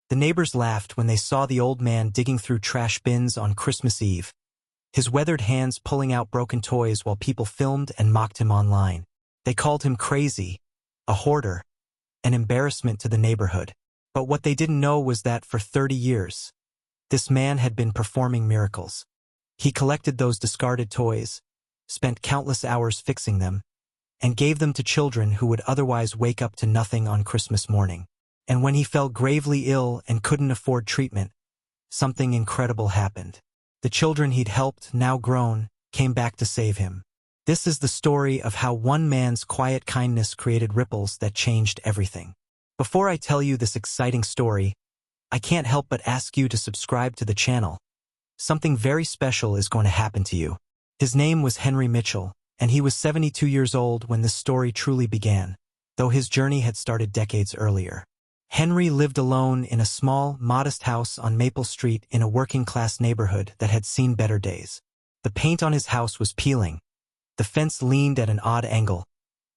The neighbors laughed when they saw the old man digging through trash bins on Christmas Eve, his weathered hands pulling out broken toys while people filmed and mocked him online. They called him crazy, a hoarder, an embarrassment to the neighborhood. But what they didn't know was that for 30 years, this man had been performing miracles. He collected those discarded toys, spent countless hours fixing them, and gave them to children who would otherwise wake up to nothing on Christmas morning. And when he fell gravely ill and couldn't afford treatment, something incredible happened. The children he'd helped, now grown, came back to save him. This is the story of how one man's quiet kindness created ripples that changed everything. Before I tell you this exciting story, I can't help but ask you to subscribe to the channel. Something very special is going to happen to you. His name was Henry Mitchell, and he was 72 years old when this story truly began, though his journey had started decades earlier. Henry lived alone in a small, modest house on Maple Street in a working-class neighborhood that had seen better days. The paint on his house was peeling, the fence leaned at an odd angle,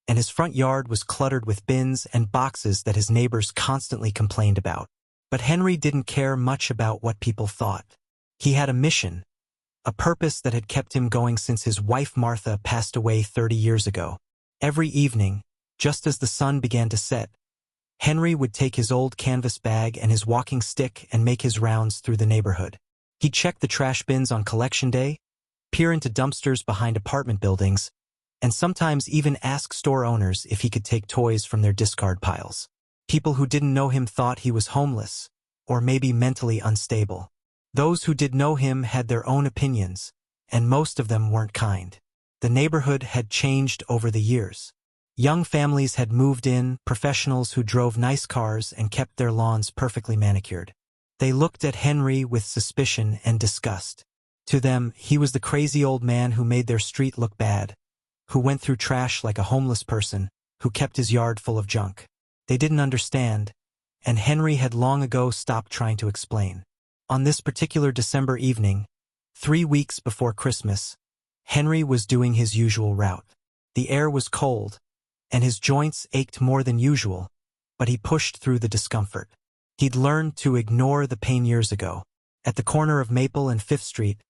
and his front yard was cluttered with bins and boxes that his neighbors constantly complained about. But Henry didn't care much about what people thought. He had a mission, a purpose that had kept him going since his wife Martha passed away 30 years ago. Every evening, just as the sun began to set, Henry would take his old canvas bag and his walking stick and make his rounds through the neighborhood. He'd check the trash bins on collection day, peer into dumpsters behind apartment buildings, and sometimes even ask store owners if he could take toys from their discard piles. People who didn't know him thought he was homeless, or maybe mentally unstable. Those who did know him had their own opinions, and most of them weren't kind. The neighborhood had changed over the years. Young families had moved in, professionals who drove nice cars and kept their lawns perfectly manicured. They looked at Henry with suspicion and disgust. To them, he was the crazy old man who made their street look bad, who went through trash like a homeless person, who kept his yard full of junk. They didn't understand, and Henry had long ago stopped trying to explain. On this particular December evening, 3 weeks before Christmas, Henry was doing his usual route. The air was cold, and his joints ached more than usual, but he pushed through the discomfort. He'd learned to ignore the pain years ago. At the corner of Maple and 5th Street,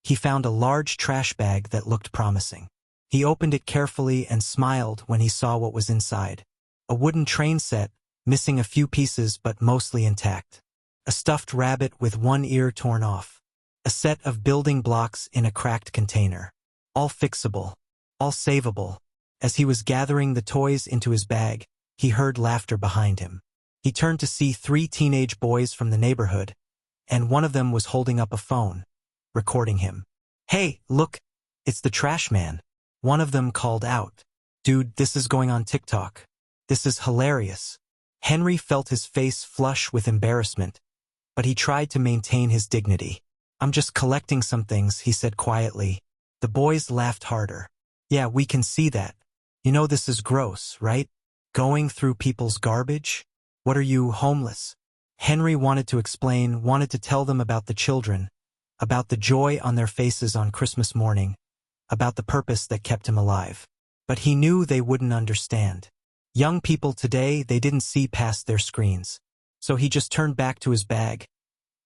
he found a large trash bag that looked promising. He opened it carefully and smiled when he saw what was inside. A wooden train set, missing a few pieces but mostly intact. A stuffed rabbit with one ear torn off. A set of building blocks in a cracked container. All fixable, all savable. As he was gathering the toys into his bag, he heard laughter behind him. He turned to see 3 teenage boys from the neighborhood, and one of them was holding up a phone, recording him. "Hey, look, it's the trash man," one of them called out. "Dude, this is going on TikTok. This is hilarious." Henry felt his face flush with embarrassment, but he tried to maintain his dignity. "I'm just collecting some things," he said quietly. The boys laughed harder. "Yeah, we can see that. You know this is gross, right? Going through people's garbage? What are you, homeless?" Henry wanted to explain, wanted to tell them about the children, about the joy on their faces on Christmas morning, about the purpose that kept him alive. But he knew they wouldn't understand. Young people today, they didn't see past their screens. So he just turned back to his bag,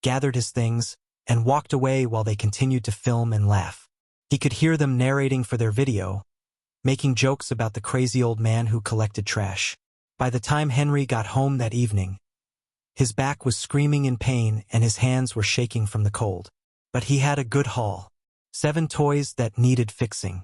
gathered his things, and walked away while they continued to film and laugh. He could hear them narrating for their video, making jokes about the crazy old man who collected trash. By the time Henry got home that evening, his back was screaming in pain and his hands were shaking from the cold. But he had a good haul. 7 toys that needed fixing.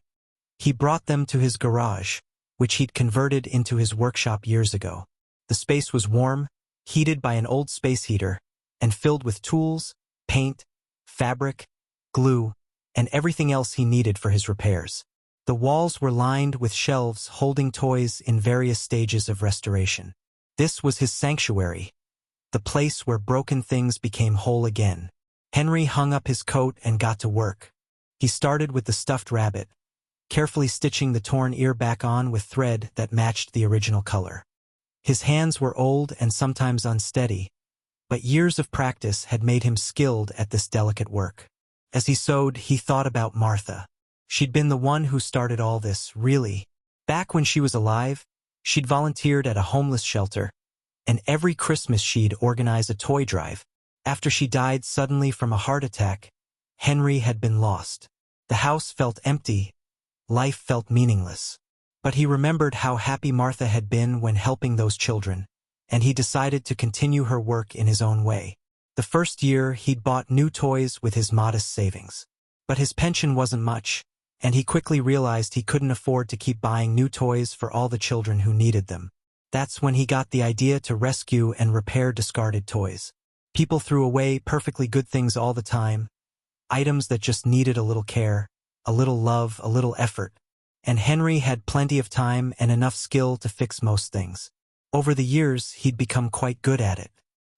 He brought them to his garage, which he'd converted into his workshop years ago. The space was warm, heated by an old space heater, and filled with tools, paint, fabric, glue, and everything else he needed for his repairs. The walls were lined with shelves holding toys in various stages of restoration. This was his sanctuary, the place where broken things became whole again. Henry hung up his coat and got to work. He started with the stuffed rabbit, carefully stitching the torn ear back on with thread that matched the original color. His hands were old and sometimes unsteady, but years of practice had made him skilled at this delicate work. As he sewed, he thought about Martha. She'd been the one who started all this, really. Back when she was alive, she'd volunteered at a homeless shelter, and every Christmas she'd organize a toy drive. After she died suddenly from a heart attack, Henry had been lost. The house felt empty, life felt meaningless. But he remembered how happy Martha had been when helping those children, and he decided to continue her work in his own way. The first year, he'd bought new toys with his modest savings. But his pension wasn't much, and he quickly realized he couldn't afford to keep buying new toys for all the children who needed them. That's when he got the idea to rescue and repair discarded toys. People threw away perfectly good things all the time, items that just needed a little care, a little love, a little effort. And Henry had plenty of time and enough skill to fix most things. Over the years, he'd become quite good at it.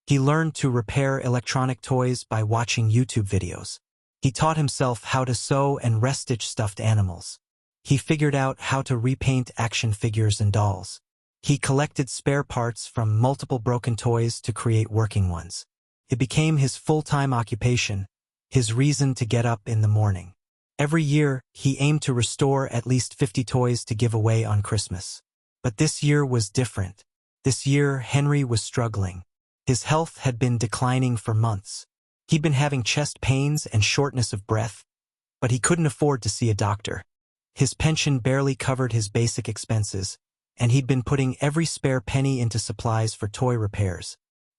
He learned to repair electronic toys by watching YouTube videos. He taught himself how to sew and restitch stuffed animals. He figured out how to repaint action figures and dolls. He collected spare parts from multiple broken toys to create working ones. It became his full-time occupation, his reason to get up in the morning. Every year, he aimed to restore at least 50 toys to give away on Christmas. But this year was different. This year, Henry was struggling. His health had been declining for months. He'd been having chest pains and shortness of breath, but he couldn't afford to see a doctor. His pension barely covered his basic expenses, and he'd been putting every spare penny into supplies for toy repairs.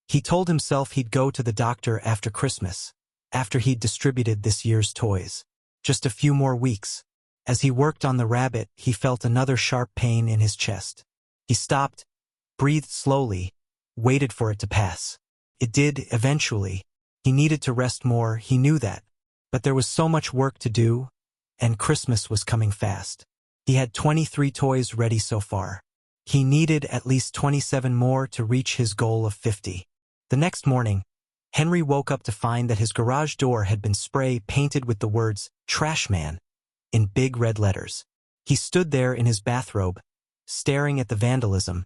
He told himself he'd go to the doctor after Christmas, after he'd distributed this year's toys. Just a few more weeks. As he worked on the rabbit, he felt another sharp pain in his chest. He stopped, breathed slowly, waited for it to pass. It did, eventually. He needed to rest more, he knew that. But there was so much work to do, and Christmas was coming fast. He had 23 toys ready so far. He needed at least 27 more to reach his goal of 50. The next morning, Henry woke up to find that his garage door had been spray painted with the words, "Trash Man," in big red letters. He stood there in his bathrobe, staring at the vandalism,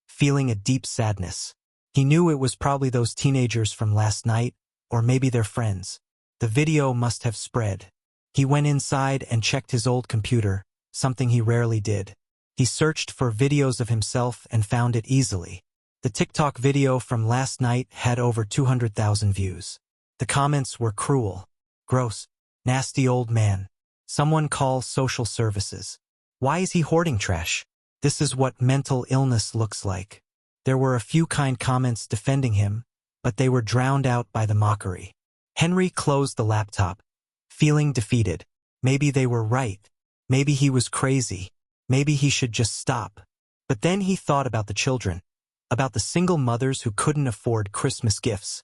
feeling a deep sadness. He knew it was probably those teenagers from last night, or maybe their friends. The video must have spread. He went inside and checked his old computer, something he rarely did. He searched for videos of himself and found it easily. The TikTok video from last night had over 200,000 views. The comments were cruel, gross, nasty old man. Someone call social services. Why is he hoarding trash? This is what mental illness looks like. There were a few kind comments defending him, but they were drowned out by the mockery. Henry closed the laptop, feeling defeated. Maybe they were right. Maybe he was crazy. Maybe he should just stop. But then he thought about the children, about the single mothers who couldn't afford Christmas gifts,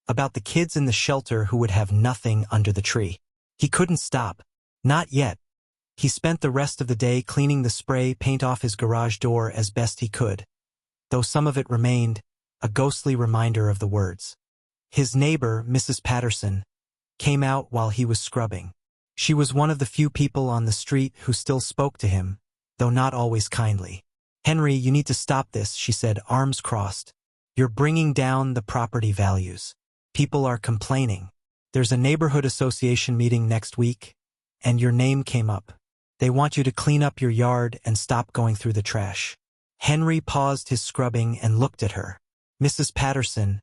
about the kids in the shelter who would have nothing under the tree. He couldn't stop. Not yet. He spent the rest of the day cleaning the spray paint off his garage door as best he could, though some of it remained, a ghostly reminder of the words. His neighbor, Mrs. Patterson, came out while he was scrubbing. She was one of the few people on the street who still spoke to him, though not always kindly. "Henry, you need to stop this," she said, arms crossed. "You're bringing down the property values. People are complaining. There's a neighborhood association meeting next week, and your name came up. They want you to clean up your yard and stop going through the trash." Henry paused his scrubbing and looked at her. "Mrs. Patterson,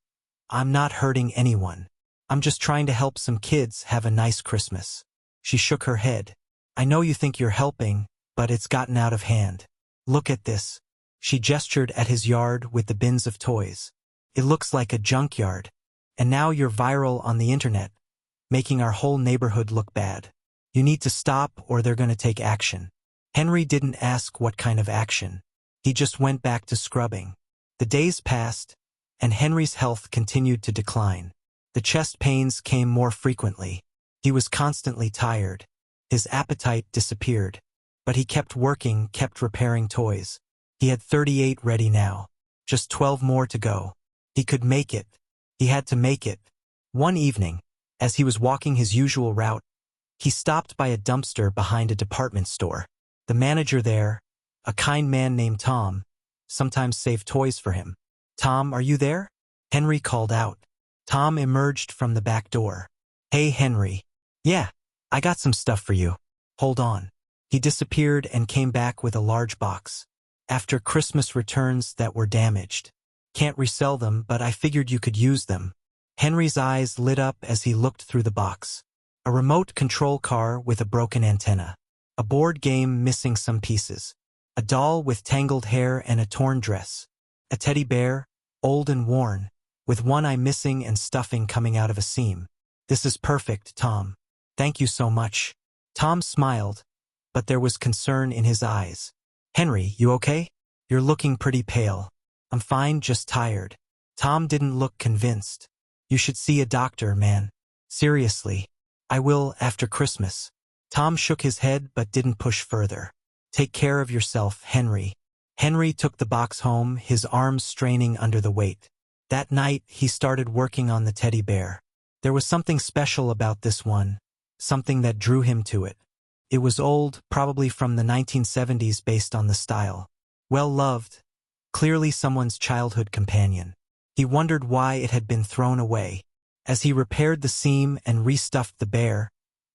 I'm not hurting anyone. I'm just trying to help some kids have a nice Christmas." She shook her head. "I know you think you're helping, but it's gotten out of hand. Look at this." She gestured at his yard with the bins of toys. "It looks like a junkyard. And now you're viral on the internet, making our whole neighborhood look bad. You need to stop or they're going to take action." Henry didn't ask what kind of action. He just went back to scrubbing. The days passed, and Henry's health continued to decline. The chest pains came more frequently. He was constantly tired. His appetite disappeared. But he kept working, kept repairing toys. He had 38 ready now. Just 12 more to go. He could make it. He had to make it. One evening, as he was walking his usual route, he stopped by a dumpster behind a department store. The manager there, a kind man named Tom, sometimes saved toys for him. "Tom, are you there?" Henry called out. Tom emerged from the back door. "Hey, Henry." "Yeah, I got some stuff for you. Hold on." He disappeared and came back with a large box. "After Christmas returns that were damaged." Can't resell them, but I figured you could use them. Henry's eyes lit up as he looked through the box. A remote control car with a broken antenna. A board game missing some pieces. A doll with tangled hair and a torn dress. A teddy bear, old and worn, with one eye missing and stuffing coming out of a seam. This is perfect, Tom. Thank you so much. Tom smiled, but there was concern in his eyes. Henry, you okay? You're looking pretty pale. I'm fine, just tired. Tom didn't look convinced. You should see a doctor, man. Seriously. I will after Christmas. Tom shook his head but didn't push further. Take care of yourself, Henry. Henry took the box home, his arms straining under the weight. That night, he started working on the teddy bear. There was something special about this one, something that drew him to it. It was old, probably from the 1970s based on the style. Well-loved, clearly someone's childhood companion. He wondered why it had been thrown away. As he repaired the seam and restuffed the bear,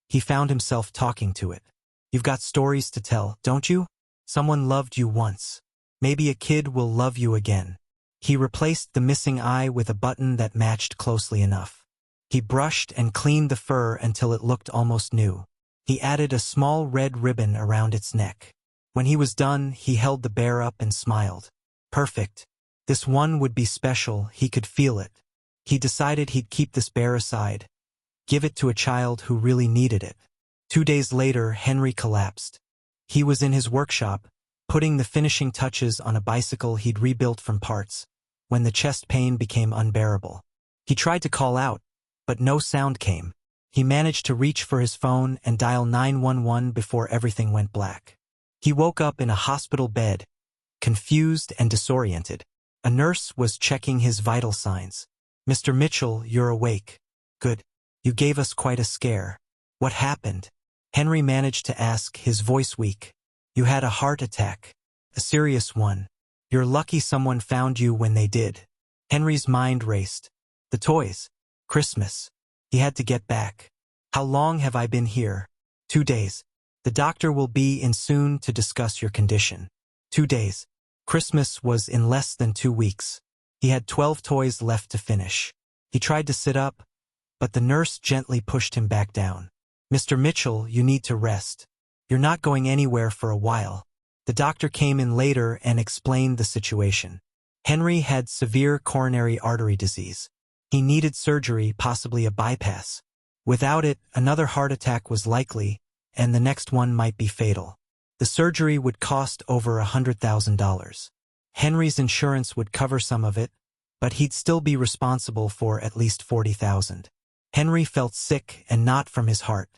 he found himself talking to it. You've got stories to tell, don't you? Someone loved you once. Maybe a kid will love you again. He replaced the missing eye with a button that matched closely enough. He brushed and cleaned the fur until it looked almost new. He added a small red ribbon around its neck. When he was done, he held the bear up and smiled. Perfect. This one would be special, he could feel it. He decided he'd keep this bear aside, give it to a child who really needed it. 2 days later, Henry collapsed. He was in his workshop, putting the finishing touches on a bicycle he'd rebuilt from parts, when the chest pain became unbearable. He tried to call out, but no sound came. He managed to reach for his phone and dial 911 before everything went black. He woke up in a hospital bed, confused and disoriented. A nurse was checking his vital signs. Mr. Mitchell, you're awake. Good. You gave us quite a scare. What happened? Henry managed to ask, his voice weak. You had a heart attack. A serious one. You're lucky someone found you when they did. Henry's mind raced. The toys. Christmas. He had to get back. How long have I been here? 2 days. The doctor will be in soon to discuss your condition. 2 days. Christmas was in less than 2 weeks. He had 12 toys left to finish. He tried to sit up, but the nurse gently pushed him back down. Mr. Mitchell, you need to rest. You're not going anywhere for a while. The doctor came in later and explained the situation. Henry had severe coronary artery disease. He needed surgery, possibly a bypass. Without it, another heart attack was likely, and the next one might be fatal. The surgery would cost over $100,000. Henry's insurance would cover some of it, but he'd still be responsible for at least $40,000. Henry felt sick and not from his heart.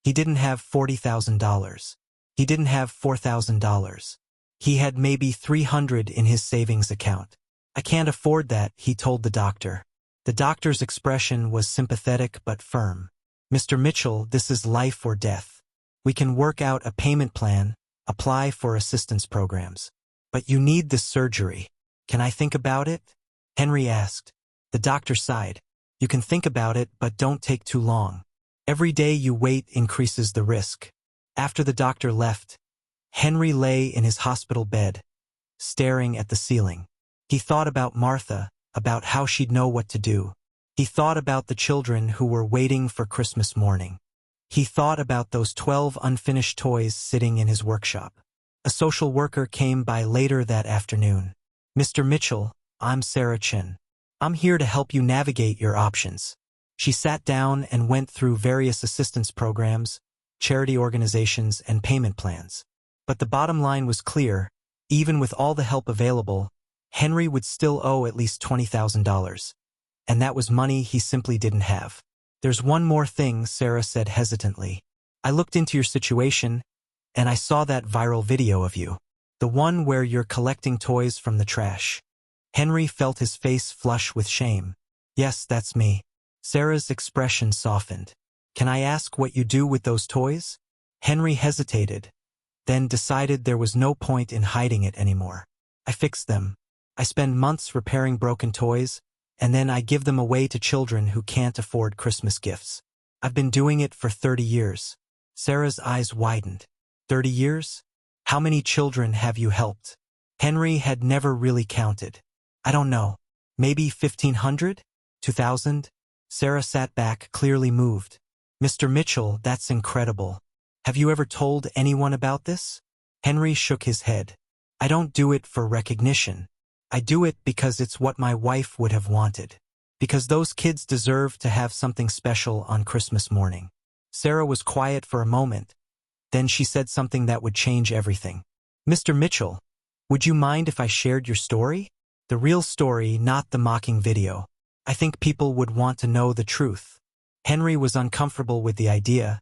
He didn't have $40,000. He didn't have $4,000. He had maybe $300 in his savings account. I can't afford that, he told the doctor. The doctor's expression was sympathetic but firm. Mr. Mitchell, this is life or death. We can work out a payment plan, apply for assistance programs. But you need this surgery. Can I think about it? Henry asked. The doctor sighed. You can think about it, but don't take too long. Every day you wait increases the risk. After the doctor left, Henry lay in his hospital bed, staring at the ceiling. He thought about Martha, about how she'd know what to do. He thought about the children who were waiting for Christmas morning. He thought about those 12 unfinished toys sitting in his workshop. A social worker came by later that afternoon. Mr. Mitchell, I'm Sarah Chin. I'm here to help you navigate your options. She sat down and went through various assistance programs, charity organizations, and payment plans. But the bottom line was clear. Even with all the help available, Henry would still owe at least $20,000. And that was money he simply didn't have. There's one more thing, Sarah said hesitantly. I looked into your situation, and I saw that viral video of you. The one where you're collecting toys from the trash. Henry felt his face flush with shame. Yes, that's me. Sarah's expression softened. Can I ask what you do with those toys? Henry hesitated, then decided there was no point in hiding it anymore. I fix them. I spend months repairing broken toys, and then I give them away to children who can't afford Christmas gifts. I've been doing it for 30 years. Sarah's eyes widened. 30 years? How many children have you helped? Henry had never really counted. I don't know. Maybe 1,500? 2,000? Sarah sat back, clearly moved. Mr. Mitchell, that's incredible. Have you ever told anyone about this? Henry shook his head. I don't do it for recognition. I do it because it's what my wife would have wanted. Because those kids deserve to have something special on Christmas morning. Sarah was quiet for a moment. Then she said something that would change everything. Mr. Mitchell, would you mind if I shared your story? The real story, not the mocking video. I think people would want to know the truth. Henry was uncomfortable with the idea,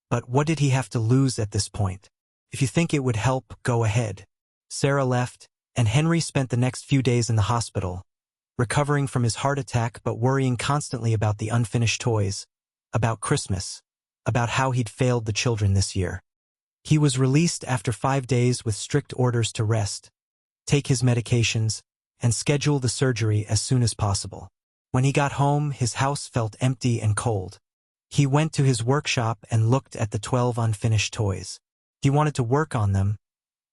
but what did he have to lose at this point? If you think it would help, go ahead. Sarah left, and Henry spent the next few days in the hospital, recovering from his heart attack but worrying constantly about the unfinished toys, about Christmas, about how he'd failed the children this year. He was released after 5 days with strict orders to rest, take his medications, and schedule the surgery as soon as possible. When he got home, his house felt empty and cold. He went to his workshop and looked at the 12 unfinished toys. He wanted to work on them,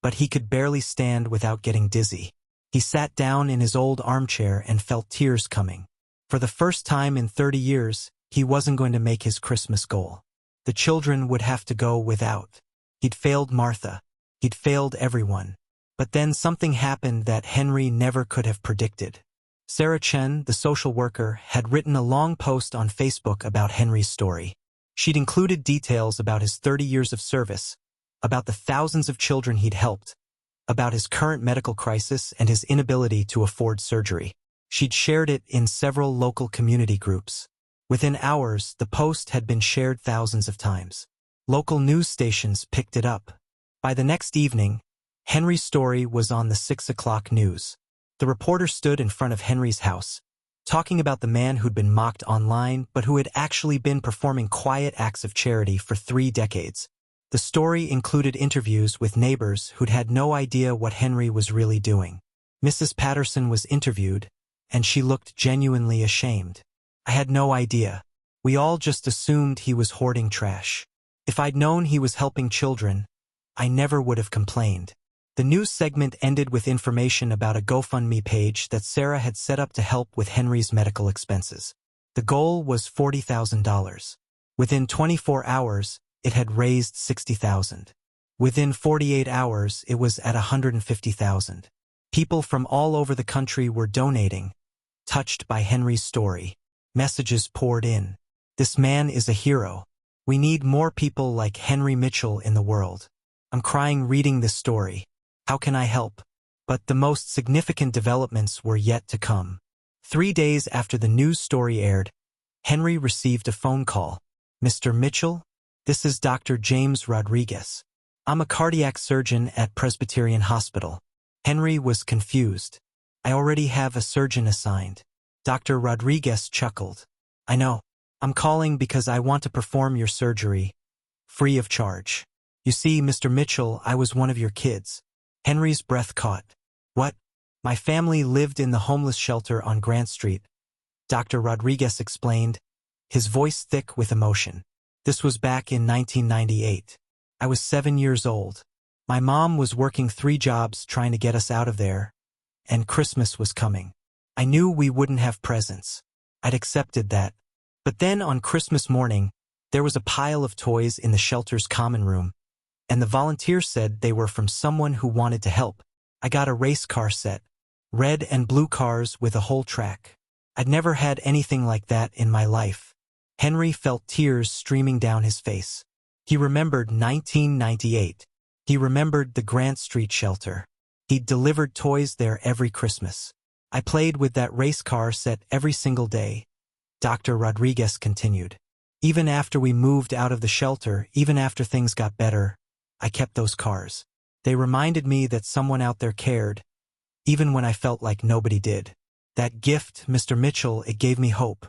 but he could barely stand without getting dizzy. He sat down in his old armchair and felt tears coming. For the first time in 30 years, he wasn't going to make his Christmas goal. The children would have to go without. He'd failed Martha. He'd failed everyone. But then something happened that Henry never could have predicted. Sarah Chen, the social worker, had written a long post on Facebook about Henry's story. She'd included details about his 30 years of service, about the thousands of children he'd helped, about his current medical crisis and his inability to afford surgery. She'd shared it in several local community groups. Within hours, the post had been shared thousands of times. Local news stations picked it up. By the next evening, Henry's story was on the 6 o'clock news. The reporter stood in front of Henry's house, talking about the man who'd been mocked online but who had actually been performing quiet acts of charity for 3 decades. The story included interviews with neighbors who'd had no idea what Henry was really doing. Mrs. Patterson was interviewed, and she looked genuinely ashamed. I had no idea. We all just assumed he was hoarding trash. If I'd known he was helping children, I never would have complained. The news segment ended with information about a GoFundMe page that Sarah had set up to help with Henry's medical expenses. The goal was $40,000. Within 24 hours, it had raised $60,000. Within 48 hours, it was at $150,000. People from all over the country were donating, touched by Henry's story. Messages poured in. This man is a hero. We need more people like Henry Mitchell in the world. I'm crying reading this story. How can I help? But the most significant developments were yet to come. 3 days after the news story aired, Henry received a phone call. Mr. Mitchell? This is Dr. James Rodriguez. I'm a cardiac surgeon at Presbyterian Hospital. Henry was confused. I already have a surgeon assigned. Dr. Rodriguez chuckled. I know. I'm calling because I want to perform your surgery, free of charge. You see, Mr. Mitchell, I was one of your kids. Henry's breath caught. What? My family lived in the homeless shelter on Grant Street, Dr. Rodriguez explained, his voice thick with emotion. This was back in 1998. I was 7 years old. My mom was working 3 jobs trying to get us out of there, and Christmas was coming. I knew we wouldn't have presents. I'd accepted that. But then on Christmas morning, there was a pile of toys in the shelter's common room, and the volunteers said they were from someone who wanted to help. I got a race car set, red and blue cars with a whole track. I'd never had anything like that in my life. Henry felt tears streaming down his face. He remembered 1998. He remembered the Grant Street shelter. He'd delivered toys there every Christmas. I played with that race car set every single day, Dr. Rodriguez continued. Even after we moved out of the shelter, even after things got better, I kept those cars. They reminded me that someone out there cared, even when I felt like nobody did. That gift, Mr. Mitchell, it gave me hope.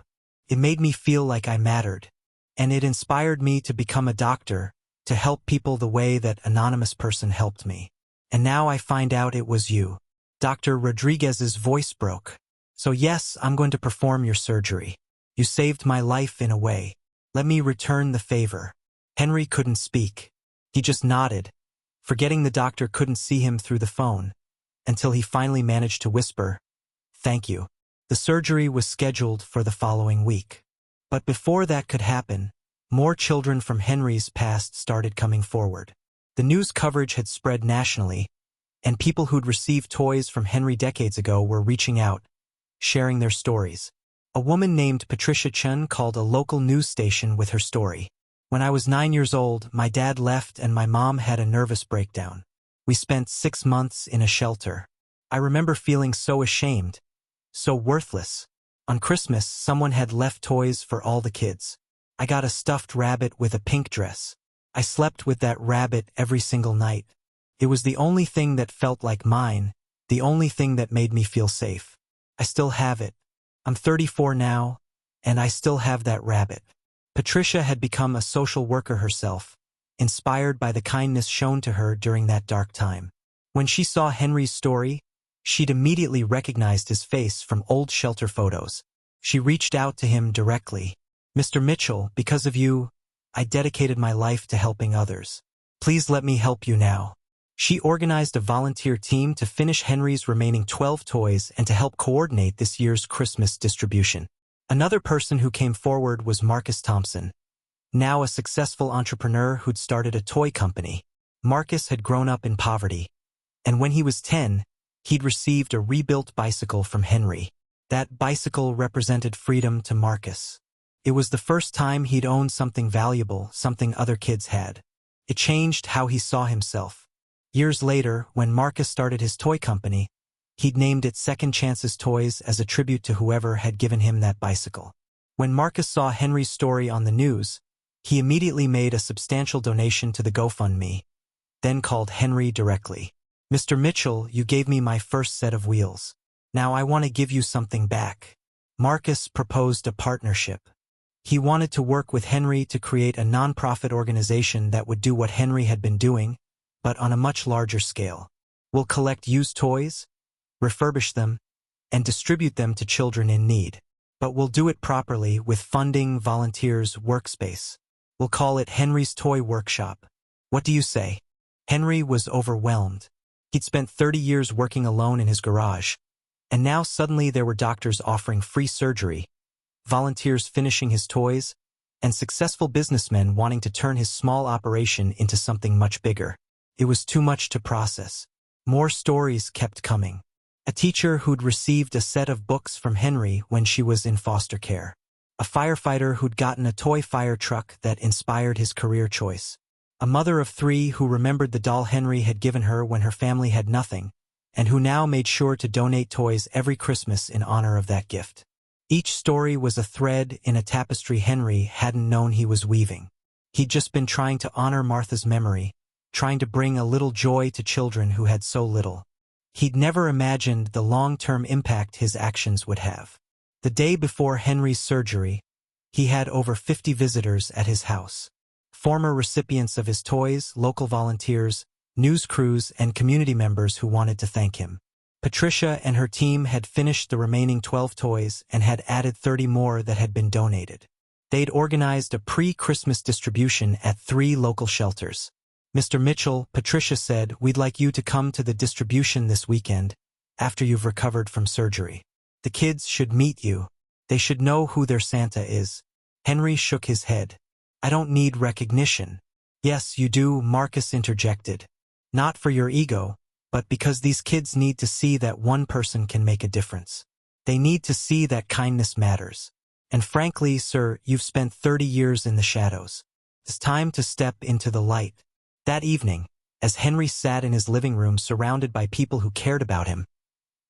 It made me feel like I mattered. And it inspired me to become a doctor, to help people the way that anonymous person helped me. And now I find out it was you. Dr. Rodriguez's voice broke. So yes, I'm going to perform your surgery. You saved my life in a way. Let me return the favor. Henry couldn't speak. He just nodded, forgetting the doctor couldn't see him through the phone, until he finally managed to whisper, "Thank you." The surgery was scheduled for the following week. But before that could happen, more children from Henry's past started coming forward. The news coverage had spread nationally, and people who'd received toys from Henry decades ago were reaching out, sharing their stories. A woman named Patricia Chun called a local news station with her story. When I was 9 years old, my dad left and my mom had a nervous breakdown. We spent 6 months in a shelter. I remember feeling so ashamed, so worthless. On Christmas, someone had left toys for all the kids. I got a stuffed rabbit with a pink dress. I slept with that rabbit every single night. It was the only thing that felt like mine, the only thing that made me feel safe. I still have it. I'm 34 now, and I still have that rabbit. Patricia had become a social worker herself, inspired by the kindness shown to her during that dark time. When she saw Henry's story, she'd immediately recognized his face from old shelter photos. She reached out to him directly. "Mr. Mitchell, because of you, I dedicated my life to helping others. Please let me help you now." She organized a volunteer team to finish Henry's remaining 12 toys and to help coordinate this year's Christmas distribution. Another person who came forward was Marcus Thompson, now a successful entrepreneur who'd started a toy company. Marcus had grown up in poverty, and when he was 10, he'd received a rebuilt bicycle from Henry. That bicycle represented freedom to Marcus. It was the first time he'd owned something valuable, something other kids had. It changed how he saw himself. Years later, when Marcus started his toy company, he'd named it Second Chances Toys as a tribute to whoever had given him that bicycle. When Marcus saw Henry's story on the news, he immediately made a substantial donation to the GoFundMe, then called Henry directly. "Mr. Mitchell, you gave me my first set of wheels. Now I want to give you something back." Marcus proposed a partnership. He wanted to work with Henry to create a nonprofit organization that would do what Henry had been doing, but on a much larger scale. "We'll collect used toys, refurbish them, and distribute them to children in need. But we'll do it properly with funding, volunteers, workspace. We'll call it Henry's Toy Workshop. What do you say?" Henry was overwhelmed. He'd spent 30 years working alone in his garage, and now suddenly there were doctors offering free surgery, volunteers finishing his toys, and successful businessmen wanting to turn his small operation into something much bigger. It was too much to process. More stories kept coming. A teacher who'd received a set of books from Henry when she was in foster care. A firefighter who'd gotten a toy fire truck that inspired his career choice. A mother of 3 who remembered the doll Henry had given her when her family had nothing, and who now made sure to donate toys every Christmas in honor of that gift. Each story was a thread in a tapestry Henry hadn't known he was weaving. He'd just been trying to honor Martha's memory, trying to bring a little joy to children who had so little. He'd never imagined the long-term impact his actions would have. The day before Henry's surgery, he had over 50 visitors at his house. Former recipients of his toys, local volunteers, news crews, and community members who wanted to thank him. Patricia and her team had finished the remaining 12 toys and had added 30 more that had been donated. They'd organized a pre-Christmas distribution at 3 local shelters. "Mr. Mitchell," Patricia said, "we'd like you to come to the distribution this weekend, after you've recovered from surgery. The kids should meet you. They should know who their Santa is." Henry shook his head. "I don't need recognition." "Yes, you do," Marcus interjected. "Not for your ego, but because these kids need to see that one person can make a difference. They need to see that kindness matters. And frankly, sir, you've spent 30 years in the shadows. It's time to step into the light." That evening, as Henry sat in his living room surrounded by people who cared about him,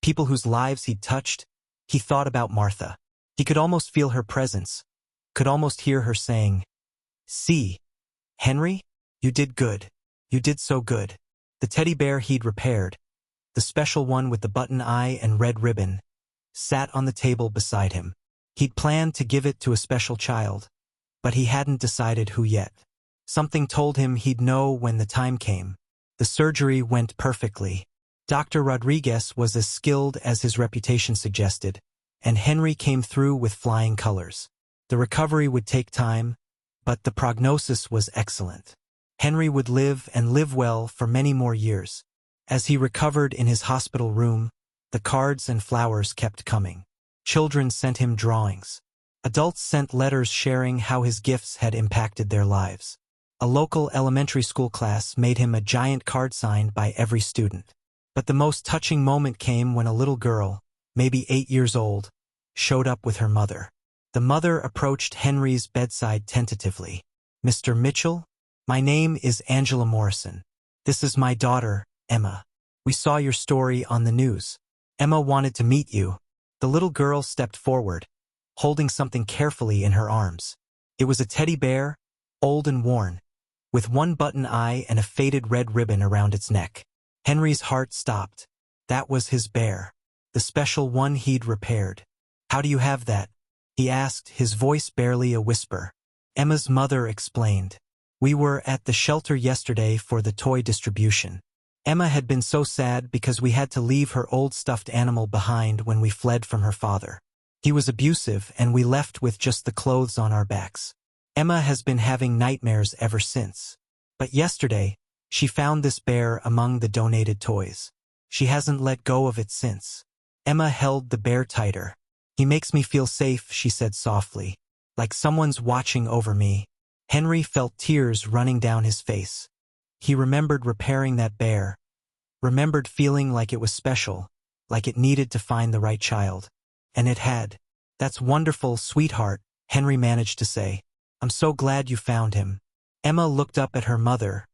people whose lives he'd touched, he thought about Martha. He could almost feel her presence, could almost hear her saying, "See, Henry, you did good. You did so good." The teddy bear he'd repaired, the special one with the button eye and red ribbon, sat on the table beside him. He'd planned to give it to a special child, but he hadn't decided who yet. Something told him he'd know when the time came. The surgery went perfectly. Dr. Rodriguez was as skilled as his reputation suggested, and Henry came through with flying colors. The recovery would take time, but the prognosis was excellent. Henry would live and live well for many more years. As he recovered in his hospital room, the cards and flowers kept coming. Children sent him drawings. Adults sent letters sharing how his gifts had impacted their lives. A local elementary school class made him a giant card signed by every student. But the most touching moment came when a little girl, maybe 8 years old, showed up with her mother. The mother approached Henry's bedside tentatively. "Mr. Mitchell? My name is Angela Morrison. This is my daughter, Emma. We saw your story on the news. Emma wanted to meet you." The little girl stepped forward, holding something carefully in her arms. It was a teddy bear, old and worn, with one button eye and a faded red ribbon around its neck. Henry's heart stopped. That was his bear, the special one he'd repaired. "How do you have that?" he asked, his voice barely a whisper. Emma's mother explained. "We were at the shelter yesterday for the toy distribution. Emma had been so sad because we had to leave her old stuffed animal behind when we fled from her father. He was abusive and we left with just the clothes on our backs. Emma has been having nightmares ever since. But yesterday, she found this bear among the donated toys. She hasn't let go of it since." Emma held the bear tighter. "He makes me feel safe," she said softly, "like someone's watching over me." Henry felt tears running down his face. He remembered repairing that bear, remembered feeling like it was special, like it needed to find the right child. And it had. "That's wonderful, sweetheart," Henry managed to say. "I'm so glad you found him." Emma looked up at her mother,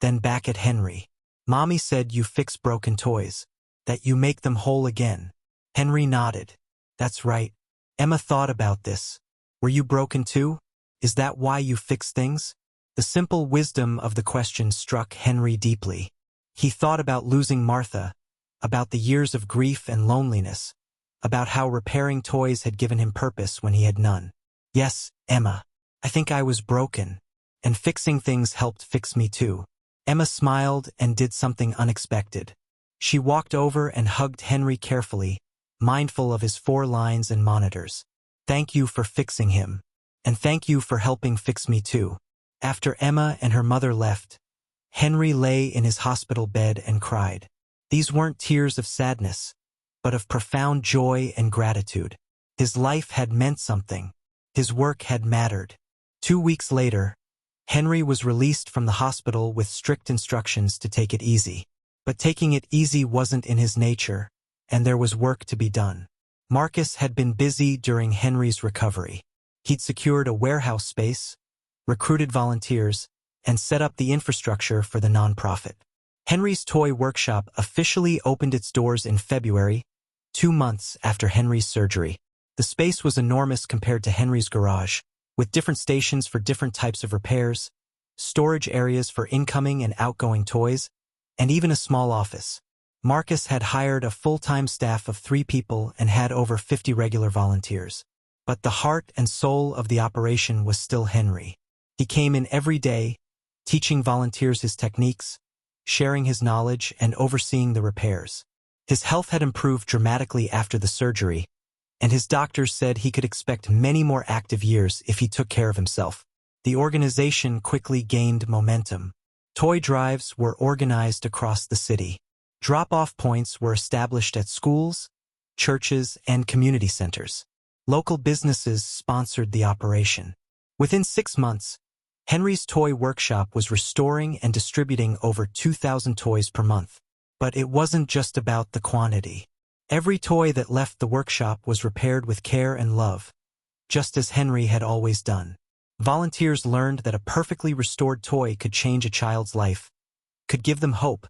then back at Henry. "Mommy said you fix broken toys, that you make them whole again." Henry nodded. "That's right." Emma thought about this. "Were you broken too? Is that why you fix things?" The simple wisdom of the question struck Henry deeply. He thought about losing Martha, about the years of grief and loneliness, about how repairing toys had given him purpose when he had none. "Yes, Emma. I think I was broken, and fixing things helped fix me too." Emma smiled and did something unexpected. She walked over and hugged Henry carefully, mindful of his 4 lines and monitors. "Thank you for fixing him. And thank you for helping fix me too." After Emma and her mother left, Henry lay in his hospital bed and cried. These weren't tears of sadness, but of profound joy and gratitude. His life had meant something. His work had mattered. 2 weeks later, Henry was released from the hospital with strict instructions to take it easy. But taking it easy wasn't in his nature, and there was work to be done. Marcus had been busy during Henry's recovery. He'd secured a warehouse space, recruited volunteers, and set up the infrastructure for the nonprofit. Henry's toy workshop officially opened its doors in February, 2 months after Henry's surgery. The space was enormous compared to Henry's garage, with different stations for different types of repairs, storage areas for incoming and outgoing toys, and even a small office. Marcus had hired a full-time staff of 3 people and had over 50 regular volunteers. But the heart and soul of the operation was still Henry. He came in every day, teaching volunteers his techniques, sharing his knowledge, and overseeing the repairs. His health had improved dramatically after the surgery, and his doctors said he could expect many more active years if he took care of himself. The organization quickly gained momentum. Toy drives were organized across the city. Drop-off points were established at schools, churches, and community centers. Local businesses sponsored the operation. Within 6 months, Henry's toy workshop was restoring and distributing over 2,000 toys per month. But it wasn't just about the quantity. Every toy that left the workshop was repaired with care and love, just as Henry had always done. Volunteers learned that a perfectly restored toy could change a child's life, could give them hope,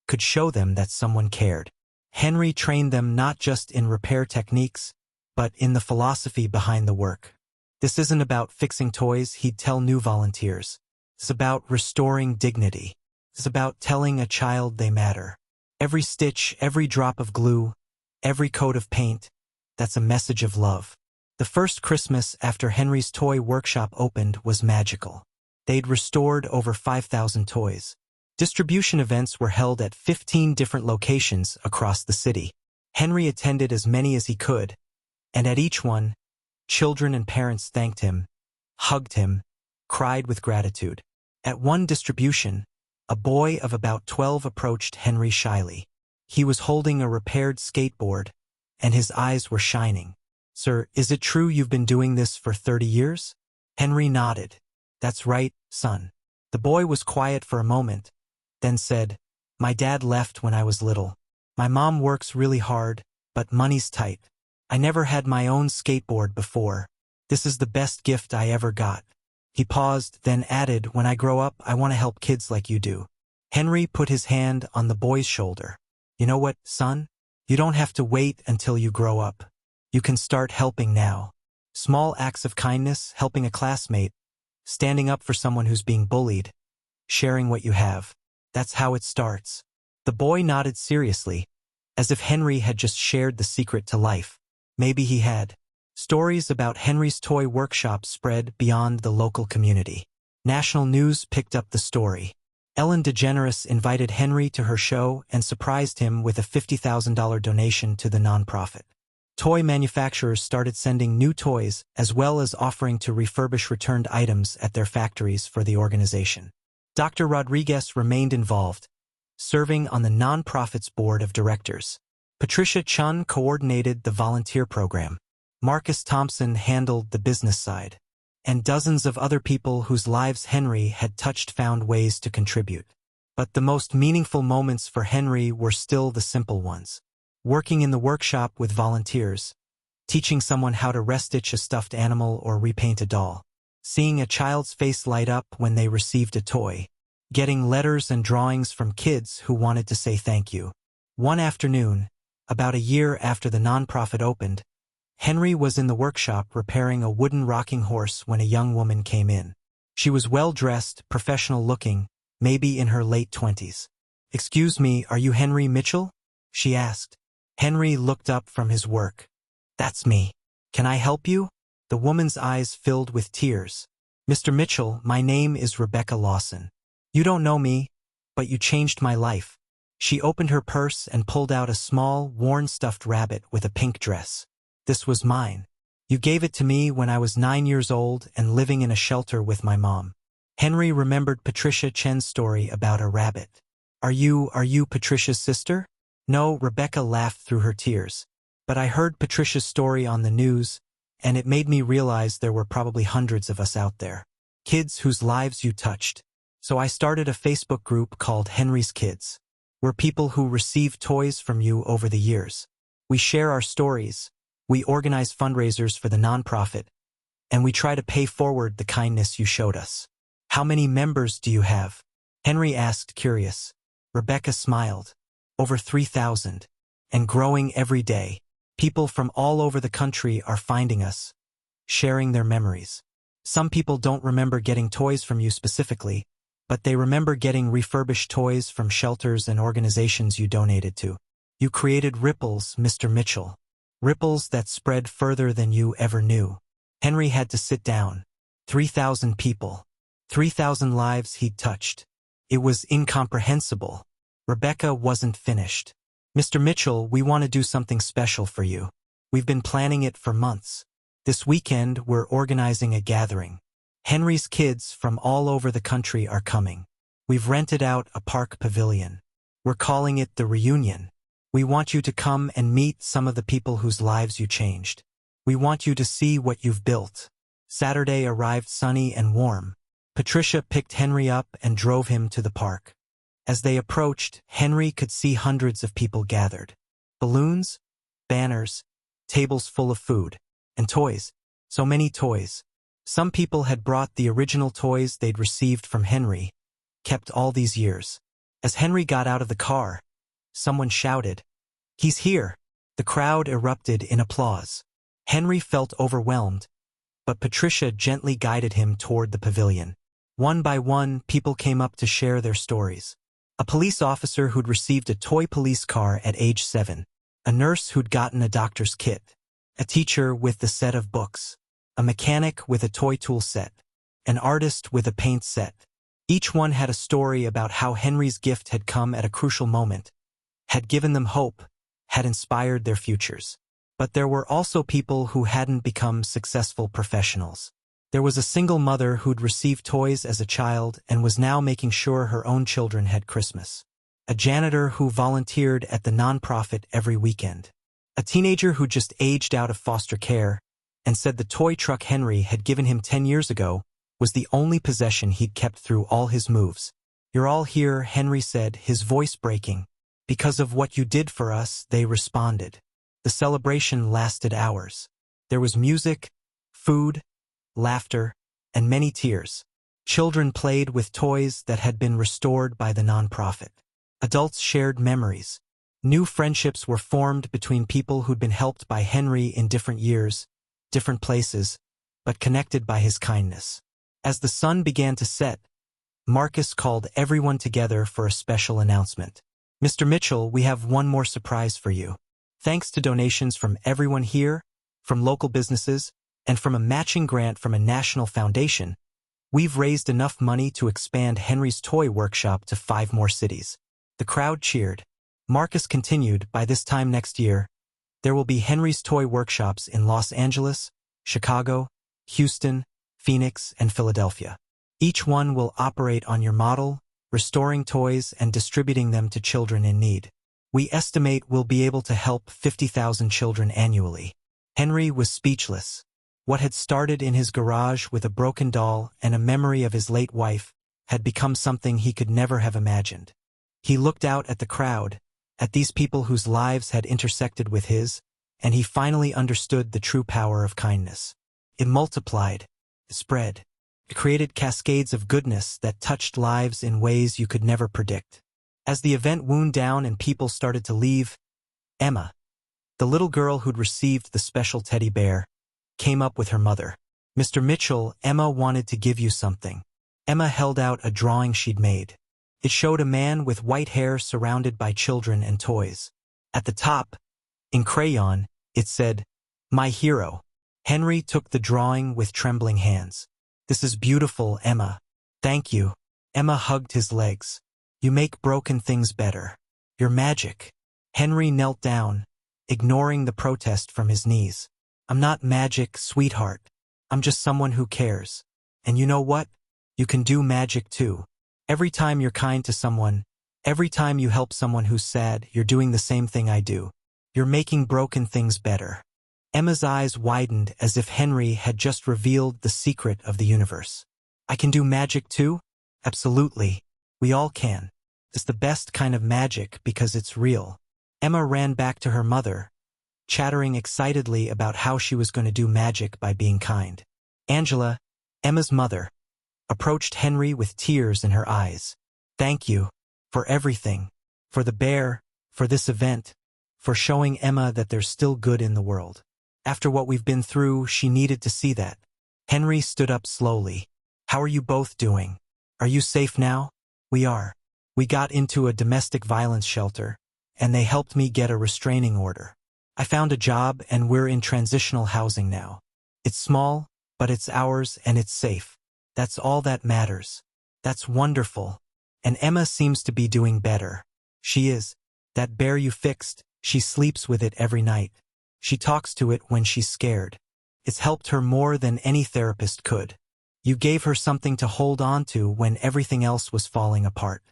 could show them that someone cared. Henry trained them not just in repair techniques, but in the philosophy behind the work. This isn't about fixing toys, he'd tell new volunteers. It's about restoring dignity. It's about telling a child they matter. Every stitch, every drop of glue, every coat of paint, that's a message of love. The first Christmas after Henry's toy workshop opened was magical. They'd restored over 5,000 toys. Distribution events were held at 15 different locations across the city. Henry attended as many as he could, and at each one, children and parents thanked him, hugged him, cried with gratitude. At one distribution, a boy of about 12 approached Henry shyly. He was holding a repaired skateboard, and his eyes were shining. "Sir, is it true you've been doing this for 30 years? Henry nodded. "That's right, son." The boy was quiet for a moment, then said, "My dad left when I was little. My mom works really hard, but money's tight. I never had my own skateboard before. This is the best gift I ever got." He paused, then added, "When I grow up, I want to help kids like you do." Henry put his hand on the boy's shoulder. "You know what, son? You don't have to wait until you grow up. You can start helping now. Small acts of kindness, helping a classmate, standing up for someone who's being bullied, sharing what you have. That's how it starts." The boy nodded seriously, as if Henry had just shared the secret to life. Maybe he had. Stories about Henry's toy workshop spread beyond the local community. National news picked up the story. Ellen DeGeneres invited Henry to her show and surprised him with a $50,000 donation to the nonprofit. Toy manufacturers started sending new toys as well as offering to refurbish returned items at their factories for the organization. Dr. Rodriguez remained involved, serving on the nonprofit's board of directors. Patricia Chun coordinated the volunteer program. Marcus Thompson handled the business side. And dozens of other people whose lives Henry had touched found ways to contribute. But the most meaningful moments for Henry were still the simple ones. Working in the workshop with volunteers, teaching someone how to restitch a stuffed animal or repaint a doll, seeing a child's face light up when they received a toy, getting letters and drawings from kids who wanted to say thank you. One afternoon, about a year after the nonprofit opened, Henry was in the workshop repairing a wooden rocking horse when a young woman came in. She was well-dressed, professional-looking, maybe in her late 20s. "Excuse me, are you Henry Mitchell?" she asked. Henry looked up from his work. "That's me. Can I help you?" The woman's eyes filled with tears. "Mr. Mitchell, my name is Rebecca Lawson. You don't know me, but you changed my life." She opened her purse and pulled out a small, worn stuffed rabbit with a pink dress. "This was mine. You gave it to me when I was 9 years old and living in a shelter with my mom." Henry remembered Patricia Chen's story about a rabbit. Are you Patricia's sister?" "No," Rebecca laughed through her tears. "But I heard Patricia's story on the news, and it made me realize there were probably hundreds of us out there. Kids whose lives you touched. So I started a Facebook group called Henry's Kids. We're people who received toys from you over the years. We share our stories. We organize fundraisers for the nonprofit, and we try to pay forward the kindness you showed us." "How many members do you have?" Henry asked, curious. Rebecca smiled. "Over 3,000. And growing every day. People from all over the country are finding us, sharing their memories. Some people don't remember getting toys from you specifically, but they remember getting refurbished toys from shelters and organizations you donated to. You created ripples, Mr. Mitchell. Ripples that spread further than you ever knew." Henry had to sit down. 3,000 people. 3,000 lives he'd touched. It was incomprehensible. Rebecca wasn't finished. "Mr. Mitchell, we want to do something special for you. We've been planning it for months. This weekend, we're organizing a gathering. Henry's kids from all over the country are coming. We've rented out a park pavilion. We're calling it the Reunion. We want you to come and meet some of the people whose lives you changed. We want you to see what you've built." Saturday arrived sunny and warm. Patricia picked Henry up and drove him to the park. As they approached, Henry could see hundreds of people gathered. Balloons, banners, tables full of food, and toys. So many toys. Some people had brought the original toys they'd received from Henry, kept all these years. As Henry got out of the car, someone shouted, "He's here!" The crowd erupted in applause. Henry felt overwhelmed, but Patricia gently guided him toward the pavilion. One by one, people came up to share their stories. A police officer who'd received a toy police car at age 7, a nurse who'd gotten a doctor's kit, a teacher with the set of books, a mechanic with a toy tool set, an artist with a paint set. Each one had a story about how Henry's gift had come at a crucial moment, had given them hope, had inspired their futures. But there were also people who hadn't become successful professionals. There was a single mother who'd received toys as a child and was now making sure her own children had Christmas. A janitor who volunteered at the nonprofit every weekend. A a teenager who just aged out of foster care, and said the toy truck Henry had given him 10 years ago was the only possession he'd kept through all his moves. "You're all here," Henry said, his voice breaking. "Because of what you did for us," they responded. The celebration lasted hours. There was music, food, laughter, and many tears. Children played with toys that had been restored by the nonprofit. Adults shared memories. New friendships were formed between people who'd been helped by Henry in different years, different places, but connected by his kindness. As the sun began to set, Marcus called everyone together for a special announcement. "Mr. Mitchell, we have one more surprise for you. Thanks to donations from everyone here, from local businesses, and from a matching grant from a national foundation, we've raised enough money to expand Henry's toy workshop to 5 more cities." The crowd cheered. Marcus continued, "By this time next year, there will be Henry's toy workshops in Los Angeles, Chicago, Houston, Phoenix, and Philadelphia. Each one will operate on your model, restoring toys and distributing them to children in need. We estimate we'll be able to help 50,000 children annually." Henry was speechless. What had started in his garage with a broken doll and a memory of his late wife had become something he could never have imagined. He looked out at the crowd, at these people whose lives had intersected with his, and he finally understood the true power of kindness. It multiplied, it spread. It created cascades of goodness that touched lives in ways you could never predict. As the event wound down and people started to leave, Emma, the little girl who'd received the special teddy bear, came up with her mother. "Mr. Mitchell, Emma wanted to give you something." Emma held out a drawing she'd made. It showed a man with white hair surrounded by children and toys. At the top, in crayon, it said, "My hero." Henry took the drawing with trembling hands. "This is beautiful, Emma. Thank you." Emma hugged his legs. "You make broken things better. You're magic." Henry knelt down, ignoring the protest from his knees. "I'm not magic, sweetheart. I'm just someone who cares. And you know what? You can do magic too. Every time you're kind to someone, every time you help someone who's sad, you're doing the same thing I do. You're making broken things better." Emma's eyes widened as if Henry had just revealed the secret of the universe. "I can do magic too? Absolutely. We all can. It's the best kind of magic because it's real." Emma ran back to her mother, chattering excitedly about how she was going to do magic by being kind. Angela, Emma's mother, approached Henry with tears in her eyes. "Thank you. For everything. For the bear. For this event. For showing Emma that there's still good in the world. After what we've been through, she needed to see that." Henry stood up slowly. "How are you both doing? Are you safe now?" "We are. We got into a domestic violence shelter, and they helped me get a restraining order. I found a job and we're in transitional housing now. It's small, but it's ours and it's safe. That's all that matters." "That's wonderful. And Emma seems to be doing better." "She is. That bear you fixed, she sleeps with it every night. She talks to it when she's scared. It's helped her more than any therapist could. You gave her something to hold on to when everything else was falling apart."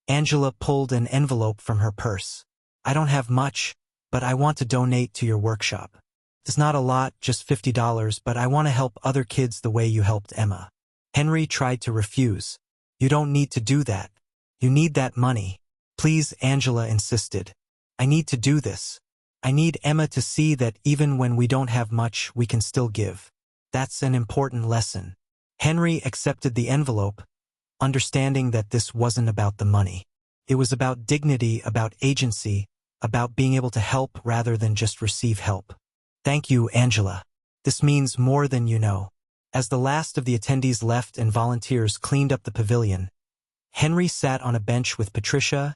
Angela pulled an envelope from her purse. "I don't have much, but I want to donate to your workshop. It's not a lot, just $50, but I want to help other kids the way you helped Emma." Henry tried to refuse. "You don't need to do that. You need that money." "Please," Angela insisted. "I need to do this. I need Emma to see that even when we don't have much, we can still give. That's an important lesson." Henry accepted the envelope, understanding that this wasn't about the money. It was about dignity, about agency, about being able to help rather than just receive help. "Thank you, Angela. This means more than you know." As the last of the attendees left and volunteers cleaned up the pavilion, Henry sat on a bench with Patricia,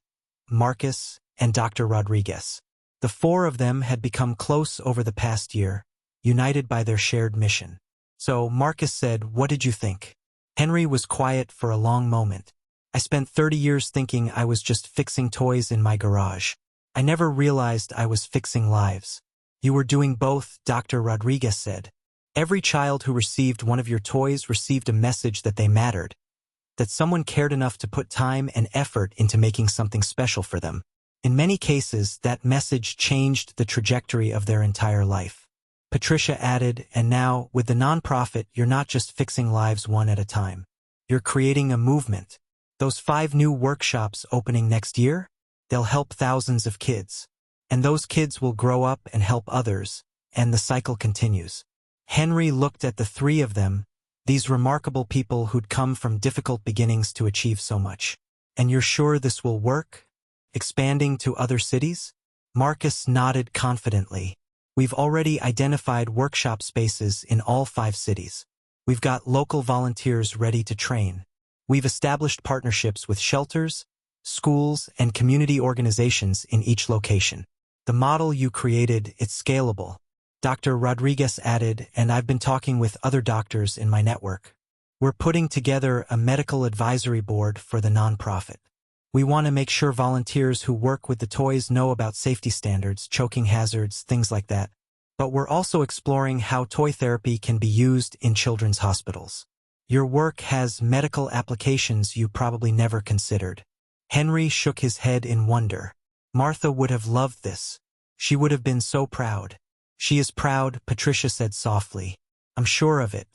Marcus, and Dr. Rodriguez. The 4 of them had become close over the past year, united by their shared mission. So Marcus said, "What did you think?" Henry was quiet for a long moment. "I spent 30 years thinking I was just fixing toys in my garage. I never realized I was fixing lives." "You were doing both," Dr. Rodriguez said. "Every child who received one of your toys received a message that they mattered, that someone cared enough to put time and effort into making something special for them. In many cases, that message changed the trajectory of their entire life. Patricia added, and now, with the nonprofit, you're not just fixing lives one at a time. You're creating a movement. Those 5 new workshops opening next year, they'll help thousands of kids. And those kids will grow up and help others, and the cycle continues. Henry looked at the 3 of them, these remarkable people who'd come from difficult beginnings to achieve so much. And you're sure this will work? Expanding to other cities? Marcus nodded confidently. We've already identified workshop spaces in all 5 cities. We've got local volunteers ready to train. We've established partnerships with shelters, schools, and community organizations in each location. The model you created, it's scalable. Dr. Rodriguez added, and I've been talking with other doctors in my network. We're putting together a medical advisory board for the nonprofit. We want to make sure volunteers who work with the toys know about safety standards, choking hazards, things like that. But we're also exploring how toy therapy can be used in children's hospitals. Your work has medical applications you probably never considered. Henry shook his head in wonder. Martha would have loved this. She would have been so proud. She is proud, Patricia said softly. I'm sure of it.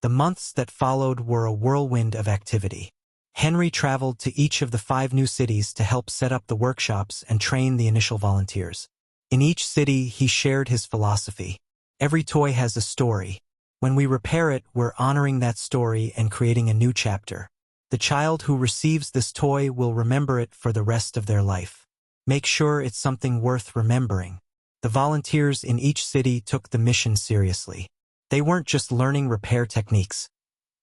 The months that followed were a whirlwind of activity. Henry traveled to each of the 5 new cities to help set up the workshops and train the initial volunteers. In each city, he shared his philosophy. Every toy has a story. When we repair it, we're honoring that story and creating a new chapter. The child who receives this toy will remember it for the rest of their life. Make sure it's something worth remembering. The volunteers in each city took the mission seriously. They weren't just learning repair techniques.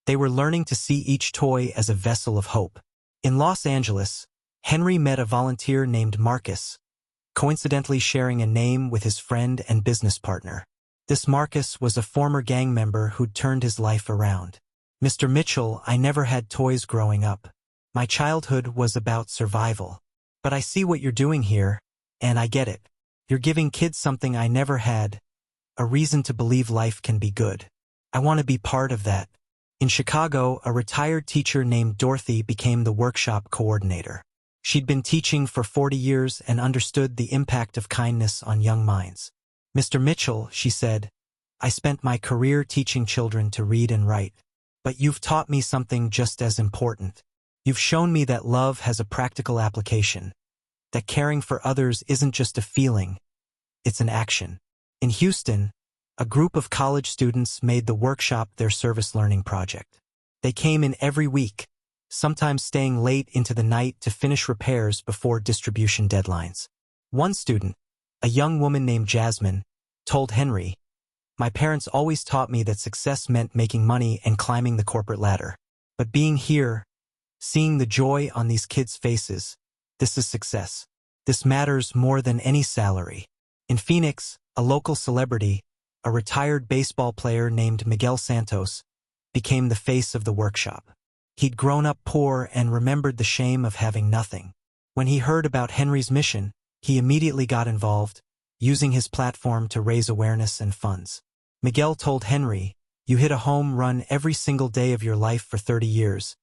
They were learning to see each toy as a vessel of hope. In Los Angeles, Henry met a volunteer named Marcus, coincidentally sharing a name with his friend and business partner. This Marcus was a former gang member who'd turned his life around. Mr. Mitchell, I never had toys growing up. My childhood was about survival. But I see what you're doing here, and I get it. You're giving kids something I never had, a reason to believe life can be good. I want to be part of that. In Chicago, a retired teacher named Dorothy became the workshop coordinator. She'd been teaching for 40 years and understood the impact of kindness on young minds. Mr. Mitchell, she said, I spent my career teaching children to read and write. But you've taught me something just as important. You've shown me that love has a practical application, that caring for others isn't just a feeling, it's an action. In Houston, a group of college students made the workshop their service learning project. They came in every week, sometimes staying late into the night to finish repairs before distribution deadlines. One student, a young woman named Jasmine, told Henry, my parents always taught me that success meant making money and climbing the corporate ladder. But being here, seeing the joy on these kids' faces, this is success. This matters more than any salary. In Phoenix, a local celebrity, a retired baseball player named Miguel Santos, became the face of the workshop. He'd grown up poor and remembered the shame of having nothing. When he heard about Henry's mission, he immediately got involved, using his platform to raise awareness and funds. Miguel told Henry, you hit a home run every single day of your life for 30 years,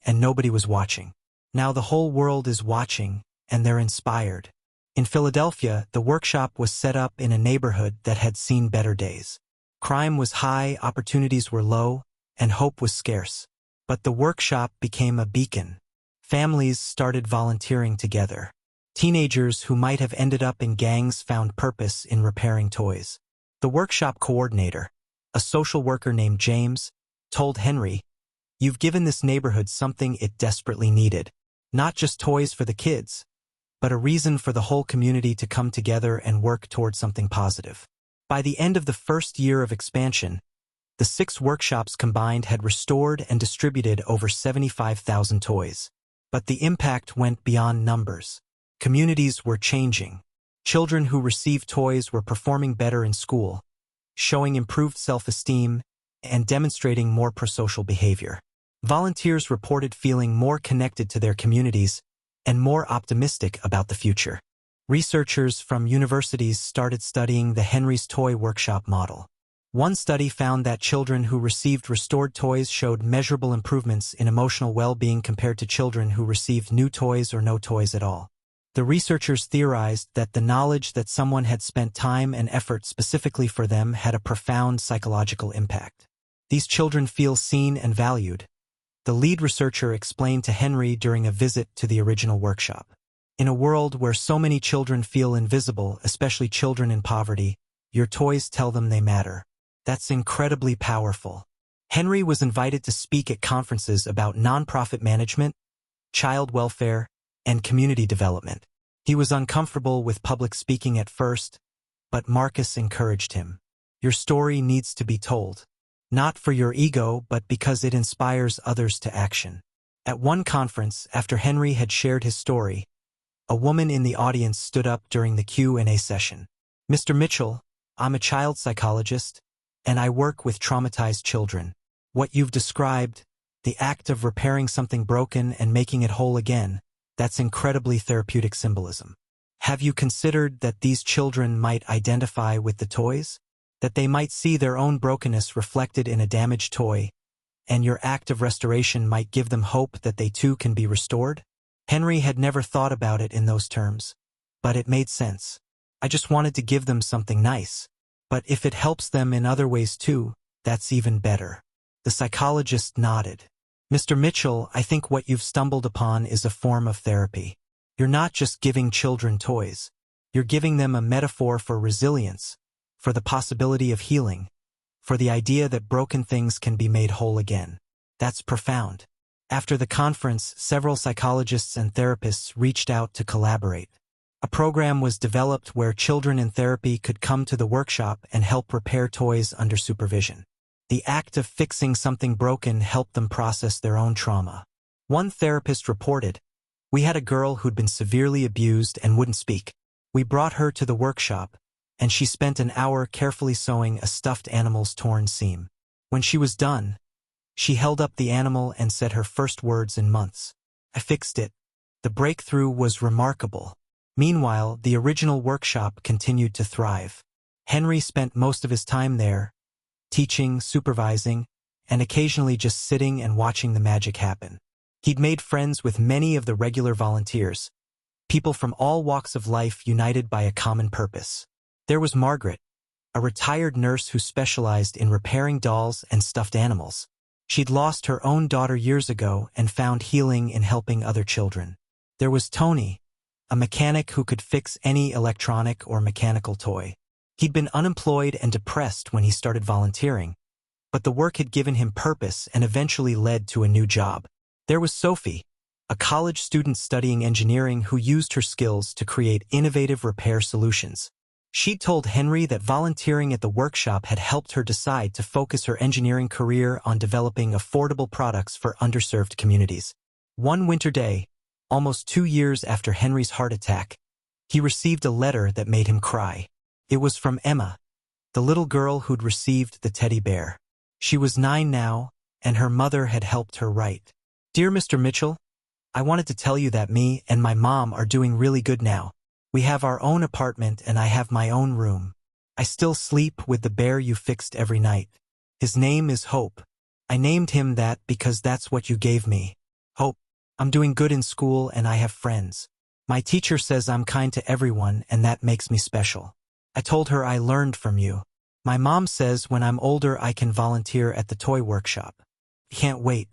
and nobody was watching. Now the whole world is watching, and they're inspired. In Philadelphia, the workshop was set up in a neighborhood that had seen better days. Crime was high, opportunities were low, and hope was scarce. But the workshop became a beacon. Families started volunteering together. Teenagers who might have ended up in gangs found purpose in repairing toys. The workshop coordinator, a social worker named James, told Henry, you've given this neighborhood something it desperately needed. Not just toys for the kids, but a reason for the whole community to come together and work toward something positive. By the end of the first year of expansion, the 6 workshops combined had restored and distributed over 75,000 toys. But the impact went beyond numbers. Communities were changing. Children who received toys were performing better in school, showing improved self-esteem, and demonstrating more prosocial behavior. Volunteers reported feeling more connected to their communities and more optimistic about the future. Researchers from universities started studying the Henry's Toy Workshop model. One study found that children who received restored toys showed measurable improvements in emotional well-being compared to children who received new toys or no toys at all. The researchers theorized that the knowledge that someone had spent time and effort specifically for them had a profound psychological impact. These children feel seen and valued, the lead researcher explained to Henry during a visit to the original workshop. In a world where so many children feel invisible, especially children in poverty, your toys tell them they matter. That's incredibly powerful. Henry was invited to speak at conferences about nonprofit management, child welfare, and community development. He was uncomfortable with public speaking at first, but Marcus encouraged him. Your story needs to be told. Not for your ego, but because it inspires others to action. At one conference, after Henry had shared his story, a woman in the audience stood up during the Q&A session. Mr. Mitchell, I'm a child psychologist, and I work with traumatized children. What you've described, the act of repairing something broken and making it whole again, that's incredibly therapeutic symbolism. Have you considered that these children might identify with the toys? That they might see their own brokenness reflected in a damaged toy, and your act of restoration might give them hope that they too can be restored? Henry had never thought about it in those terms, but it made sense. I just wanted to give them something nice. But if it helps them in other ways too, that's even better. The psychologist nodded. Mr. Mitchell, I think what you've stumbled upon is a form of therapy. You're not just giving children toys. You're giving them a metaphor for resilience, for the possibility of healing, for the idea that broken things can be made whole again. That's profound. After the conference, several psychologists and therapists reached out to collaborate. A program was developed where children in therapy could come to the workshop and help repair toys under supervision. The act of fixing something broken helped them process their own trauma. One therapist reported, "We had a girl who'd been severely abused and wouldn't speak. We brought her to the workshop, and she spent an hour carefully sewing a stuffed animal's torn seam. When she was done, she held up the animal and said her first words in months. I fixed it. The breakthrough was remarkable." Meanwhile, the original workshop continued to thrive. Henry spent most of his time there, teaching, supervising, and occasionally just sitting and watching the magic happen. He'd made friends with many of the regular volunteers, people from all walks of life united by a common purpose. There was Margaret, a retired nurse who specialized in repairing dolls and stuffed animals. She'd lost her own daughter years ago and found healing in helping other children. There was Tony, a mechanic who could fix any electronic or mechanical toy. He'd been unemployed and depressed when he started volunteering, but the work had given him purpose and eventually led to a new job. There was Sophie, a college student studying engineering who used her skills to create innovative repair solutions. She'd told Henry that volunteering at the workshop had helped her decide to focus her engineering career on developing affordable products for underserved communities. One winter day, almost 2 years after Henry's heart attack, he received a letter that made him cry. It was from Emma, the little girl who'd received the teddy bear. She was 9 now, and her mother had helped her write. Dear Mr. Mitchell, I wanted to tell you that me and my mom are doing really good now. We have our own apartment and I have my own room. I still sleep with the bear you fixed every night. His name is Hope. I named him that because that's what you gave me. Hope. I'm doing good in school and I have friends. My teacher says I'm kind to everyone and that makes me special. I told her I learned from you. My mom says when I'm older I can volunteer at the toy workshop. Can't wait.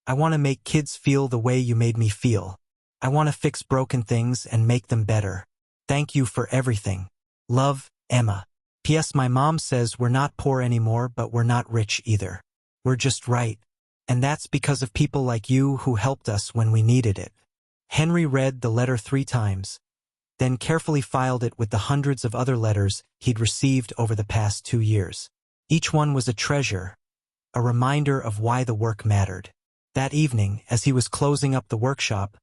I want to make kids feel the way you made me feel. I want to fix broken things and make them better. Thank you for everything. Love, Emma. P.S. My mom says we're not poor anymore, but we're not rich either. We're just right. And that's because of people like you who helped us when we needed it. Henry read the letter 3 times, then carefully filed it with the hundreds of other letters he'd received over the past 2 years. Each one was a treasure, a reminder of why the work mattered. That evening, as he was closing up the workshop,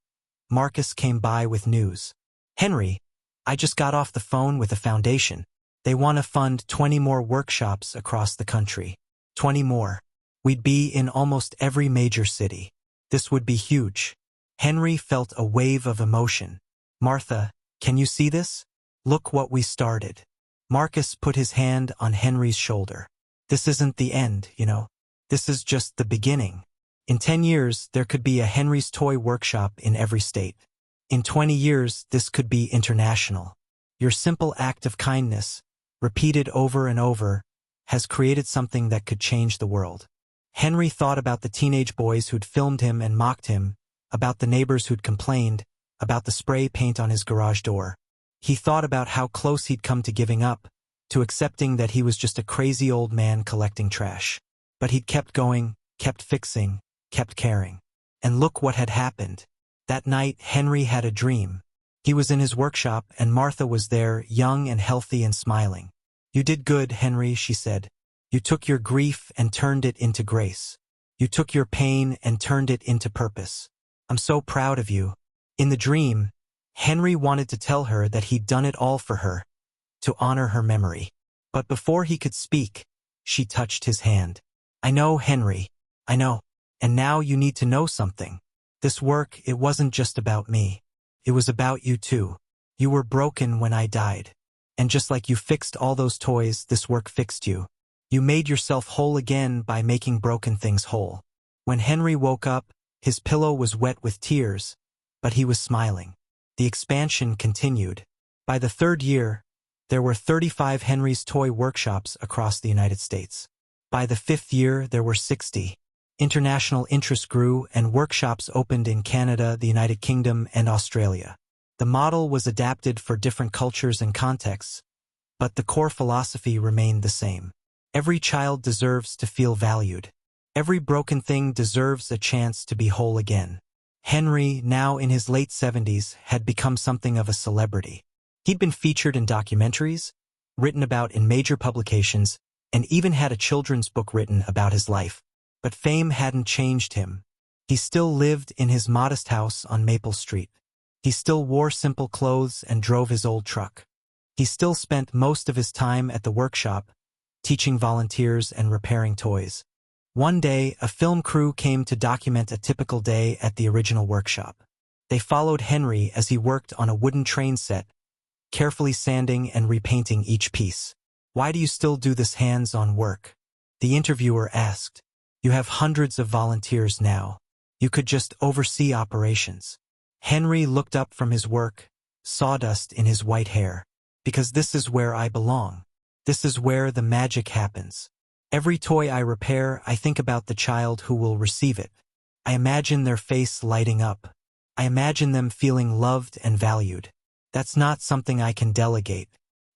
Marcus came by with news. Henry, I just got off the phone with a foundation. They want to fund 20 more workshops across the country. 20 more. We'd be in almost every major city. This would be huge. Henry felt a wave of emotion. Martha, can you see this? Look what we started. Marcus put his hand on Henry's shoulder. This isn't the end, you know. This is just the beginning. In 10 years, there could be a Henry's Toy Workshop in every state. In 20 years, this could be international. Your simple act of kindness, repeated over and over, has created something that could change the world. Henry thought about the teenage boys who'd filmed him and mocked him, about the neighbors who'd complained, about the spray paint on his garage door. He thought about how close he'd come to giving up, to accepting that he was just a crazy old man collecting trash. But he'd kept going, kept fixing, kept caring. And look what had happened. That night, Henry had a dream. He was in his workshop, and Martha was there, young and healthy and smiling. "You did good, Henry," she said. "You took your grief and turned it into grace. You took your pain and turned it into purpose. I'm so proud of you." In the dream, Henry wanted to tell her that he'd done it all for her, to honor her memory. But before he could speak, she touched his hand. "I know, Henry. I know. And now you need to know something. This work, it wasn't just about me. It was about you too. You were broken when I died. And just like you fixed all those toys, this work fixed you. You made yourself whole again by making broken things whole." When Henry woke up, his pillow was wet with tears, but he was smiling. The expansion continued. By the third year, there were 35 Henry's toy workshops across the United States. By the fifth year, there were 60. International interest grew, and workshops opened in Canada, the United Kingdom, and Australia. The model was adapted for different cultures and contexts, but the core philosophy remained the same. Every child deserves to feel valued. Every broken thing deserves a chance to be whole again. Henry, now in his late 70s, had become something of a celebrity. He'd been featured in documentaries, written about in major publications, and even had a children's book written about his life. But fame hadn't changed him. He still lived in his modest house on Maple Street. He still wore simple clothes and drove his old truck. He still spent most of his time at the workshop, teaching volunteers and repairing toys. One day, a film crew came to document a typical day at the original workshop. They followed Henry as he worked on a wooden train set, carefully sanding and repainting each piece. "Why do you still do this hands-on work?" the interviewer asked. "You have hundreds of volunteers now. You could just oversee operations." Henry looked up from his work, sawdust in his white hair. "Because this is where I belong. This is where the magic happens. Every toy I repair, I think about the child who will receive it. I imagine their face lighting up. I imagine them feeling loved and valued. That's not something I can delegate."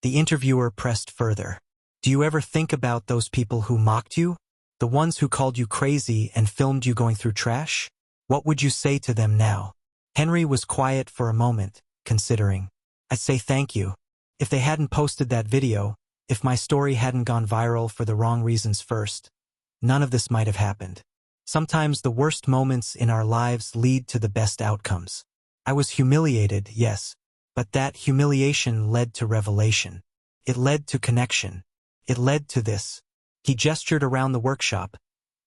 The interviewer pressed further. "Do you ever think about those people who mocked you? The ones who called you crazy and filmed you going through trash? What would you say to them now?" Henry was quiet for a moment, considering. "I'd say thank you. If they hadn't posted that video, if my story hadn't gone viral for the wrong reasons first, none of this might have happened. Sometimes the worst moments in our lives lead to the best outcomes. I was humiliated, yes, but that humiliation led to revelation. It led to connection. It led to this." He gestured around the workshop,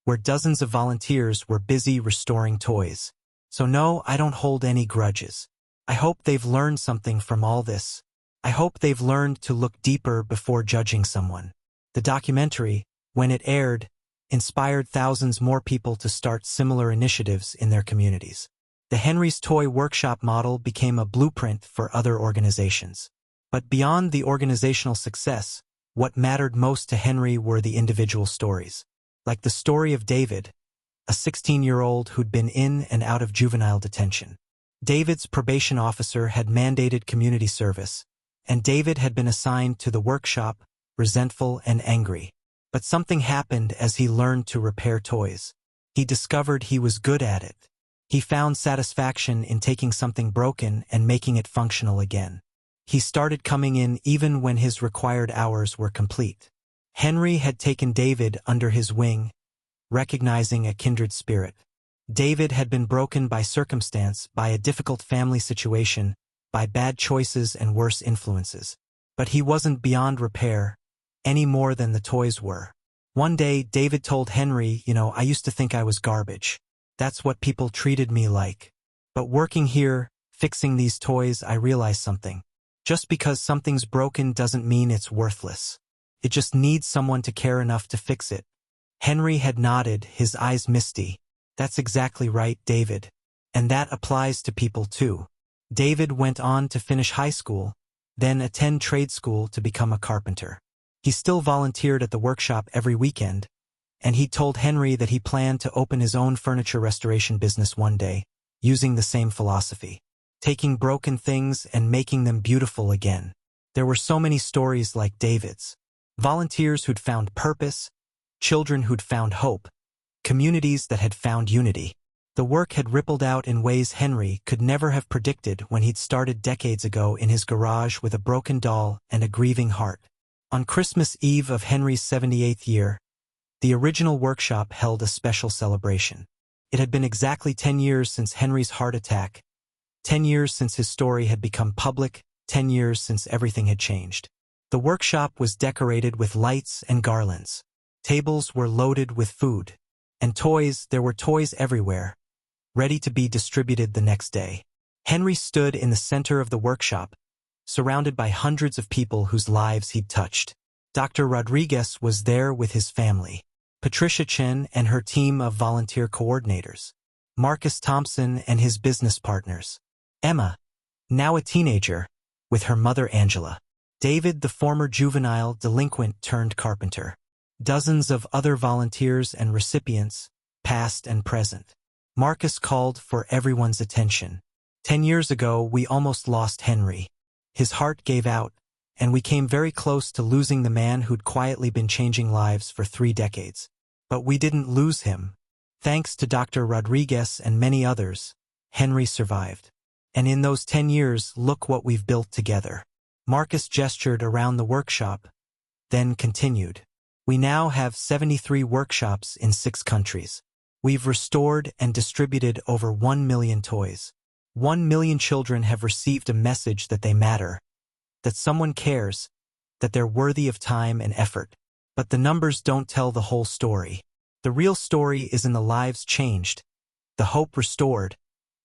where dozens of volunteers were busy restoring toys. "So no, I don't hold any grudges. I hope they've learned something from all this. I hope they've learned to look deeper before judging someone." The documentary, when it aired, inspired thousands more people to start similar initiatives in their communities. The Henry's Toy Workshop model became a blueprint for other organizations. But beyond the organizational success, what mattered most to Henry were the individual stories. Like the story of David, a 16-year-old who'd been in and out of juvenile detention. David's probation officer had mandated community service, and David had been assigned to the workshop, resentful and angry. But something happened as he learned to repair toys. He discovered he was good at it. He found satisfaction in taking something broken and making it functional again. He started coming in even when his required hours were complete. Henry had taken David under his wing, recognizing a kindred spirit. David had been broken by circumstance, by a difficult family situation, by bad choices and worse influences. But he wasn't beyond repair, any more than the toys were. One day, David told Henry, "I used to think I was garbage. That's what people treated me like. But working here, fixing these toys, I realized something. Just because something's broken doesn't mean it's worthless. It just needs someone to care enough to fix it." Henry had nodded, his eyes misty. "That's exactly right, David. And that applies to people too. David went on to finish high school, then attend trade school to become a carpenter. He still volunteered at the workshop every weekend, and he told Henry that he planned to open his own furniture restoration business one day, using the same philosophy, taking broken things and making them beautiful again. There were so many stories like David's. Volunteers who'd found purpose, children who'd found hope, communities that had found unity. The work had rippled out in ways Henry could never have predicted when he'd started decades ago in his garage with a broken doll and a grieving heart. On Christmas Eve of Henry's 78th year, the original workshop held a special celebration. It had been exactly 10 years since Henry's heart attack, 10 years since his story had become public, 10 years since everything had changed. The workshop was decorated with lights and garlands. Tables were loaded with food. And toys, there were toys everywhere, ready to be distributed the next day. Henry stood in the center of the workshop, surrounded by hundreds of people whose lives he'd touched. Dr. Rodriguez was there with his family. Patricia Chen and her team of volunteer coordinators. Marcus Thompson and his business partners. Emma, now a teenager, with her mother Angela. David, the former juvenile delinquent turned carpenter. Dozens of other volunteers and recipients, past and present. Marcus called for everyone's attention. 10 years ago, we almost lost Henry. His heart gave out, and we came very close to losing the man who'd quietly been changing lives for 3 decades. But we didn't lose him. Thanks to Dr. Rodriguez and many others, Henry survived. And in those 10 years, look what we've built together. Marcus gestured around the workshop, then continued. We now have 73 workshops in 6 countries. We've restored and distributed over 1 million toys. 1 million children have received a message that they matter, that someone cares, that they're worthy of time and effort. But the numbers don't tell the whole story. The real story is in the lives changed, the hope restored,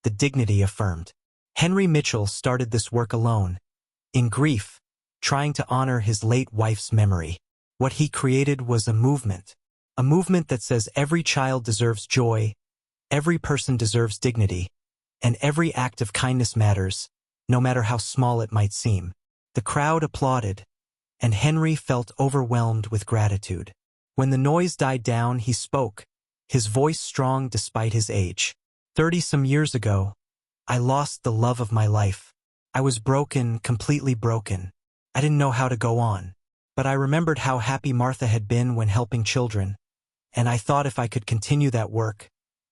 the dignity affirmed. Henry Mitchell started this work alone, in grief, trying to honor his late wife's memory. What he created was a movement that says every child deserves joy, every person deserves dignity, and every act of kindness matters, no matter how small it might seem. The crowd applauded, and Henry felt overwhelmed with gratitude. When the noise died down, he spoke, his voice strong despite his age. 30-some years ago, I lost the love of my life. I was broken, completely broken. I didn't know how to go on. But I remembered how happy Martha had been when helping children, and I thought if I could continue that work,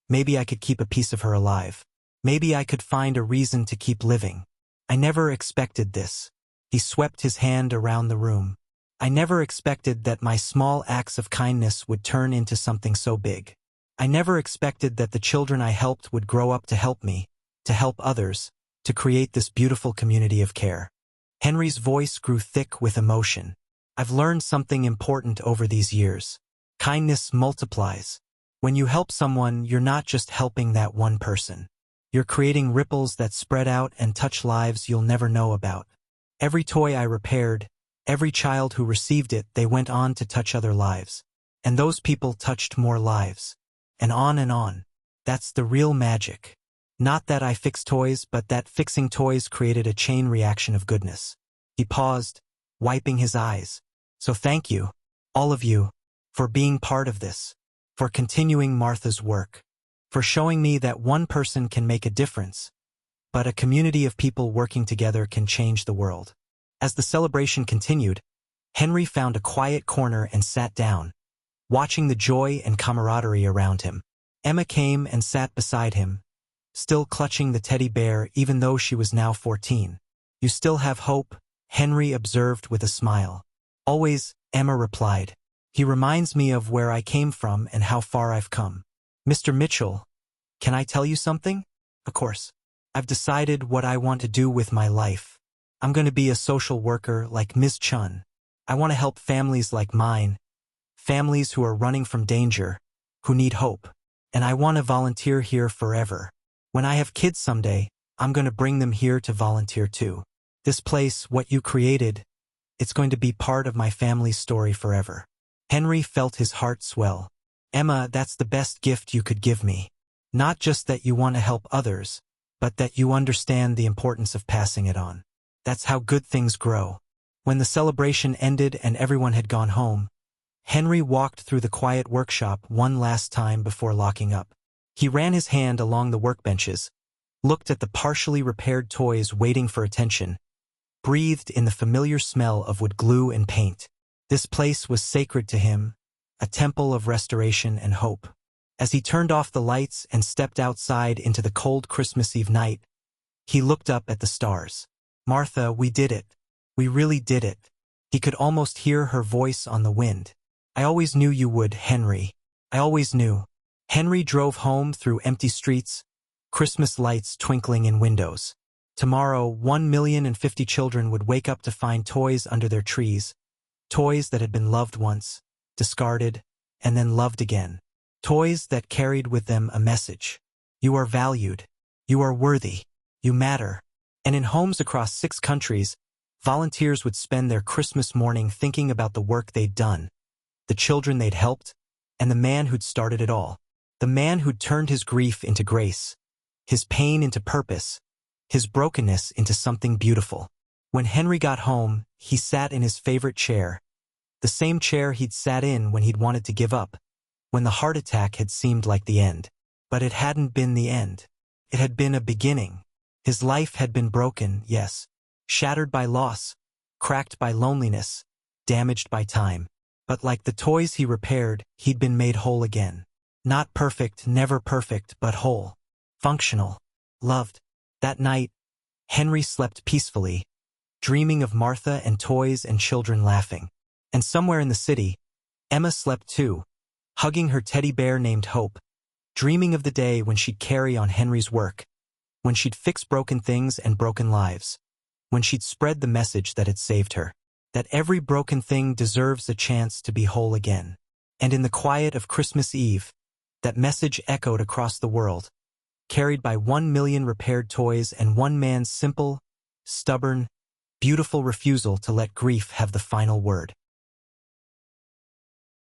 maybe I could keep a piece of her alive. Maybe I could find a reason to keep living. I never expected this. He swept his hand around the room. I never expected that my small acts of kindness would turn into something so big. I never expected that the children I helped would grow up to help me, to help others, to create this beautiful community of care. Henry's voice grew thick with emotion. I've learned something important over these years. Kindness multiplies. When you help someone, you're not just helping that one person. You're creating ripples that spread out and touch lives you'll never know about. Every toy I repaired, every child who received it, they went on to touch other lives. And those people touched more lives. And on and on. That's the real magic. Not that I fixed toys, but that fixing toys created a chain reaction of goodness. He paused, wiping his eyes. So thank you, all of you, for being part of this, for continuing Martha's work, for showing me that one person can make a difference, but a community of people working together can change the world. As the celebration continued, Henry found a quiet corner and sat down, watching the joy and camaraderie around him. Emma came and sat beside him, still clutching the teddy bear even though she was now 14. You still have hope, Henry observed with a smile. Always, Emma replied. He reminds me of where I came from and how far I've come. Mr. Mitchell, can I tell you something? Of course. I've decided what I want to do with my life. I'm going to be a social worker like Ms. Chun. I want to help families like mine, families who are running from danger, who need hope. And I want to volunteer here forever. When I have kids someday, I'm going to bring them here to volunteer too. This place, what you created, it's going to be part of my family's story forever. Henry felt his heart swell. Emma, that's the best gift you could give me. Not just that you want to help others, but that you understand the importance of passing it on. That's how good things grow. When the celebration ended and everyone had gone home, Henry walked through the quiet workshop one last time before locking up. He ran his hand along the workbenches, looked at the partially repaired toys waiting for attention, breathed in the familiar smell of wood glue and paint. This place was sacred to him, a temple of restoration and hope. As he turned off the lights and stepped outside into the cold Christmas Eve night, he looked up at the stars. "Martha, we did it. We really did it." He could almost hear her voice on the wind. "I always knew you would, Henry. I always knew." Henry drove home through empty streets, Christmas lights twinkling in windows. Tomorrow, 1,050,000 children would wake up to find toys under their trees, toys that had been loved once, discarded, and then loved again. Toys that carried with them a message. You are valued. You are worthy. You matter. And in homes across 6 countries, volunteers would spend their Christmas morning thinking about the work they'd done, the children they'd helped, and the man who'd started it all. The man who'd turned his grief into grace, his pain into purpose, his brokenness into something beautiful. When Henry got home, he sat in his favorite chair, the same chair he'd sat in when he'd wanted to give up, when the heart attack had seemed like the end. But it hadn't been the end. It had been a beginning. His life had been broken, yes, shattered by loss, cracked by loneliness, damaged by time. But like the toys he repaired, he'd been made whole again. Not perfect, never perfect, but whole, functional, loved. That night, Henry slept peacefully, dreaming of Martha and toys and children laughing. And somewhere in the city, Emma slept too, hugging her teddy bear named Hope, dreaming of the day when she'd carry on Henry's work, when she'd fix broken things and broken lives, when she'd spread the message that had saved her, that every broken thing deserves a chance to be whole again. And in the quiet of Christmas Eve, that message echoed across the world, carried by 1,000,000 repaired toys and one man's simple, stubborn, beautiful refusal to let grief have the final word.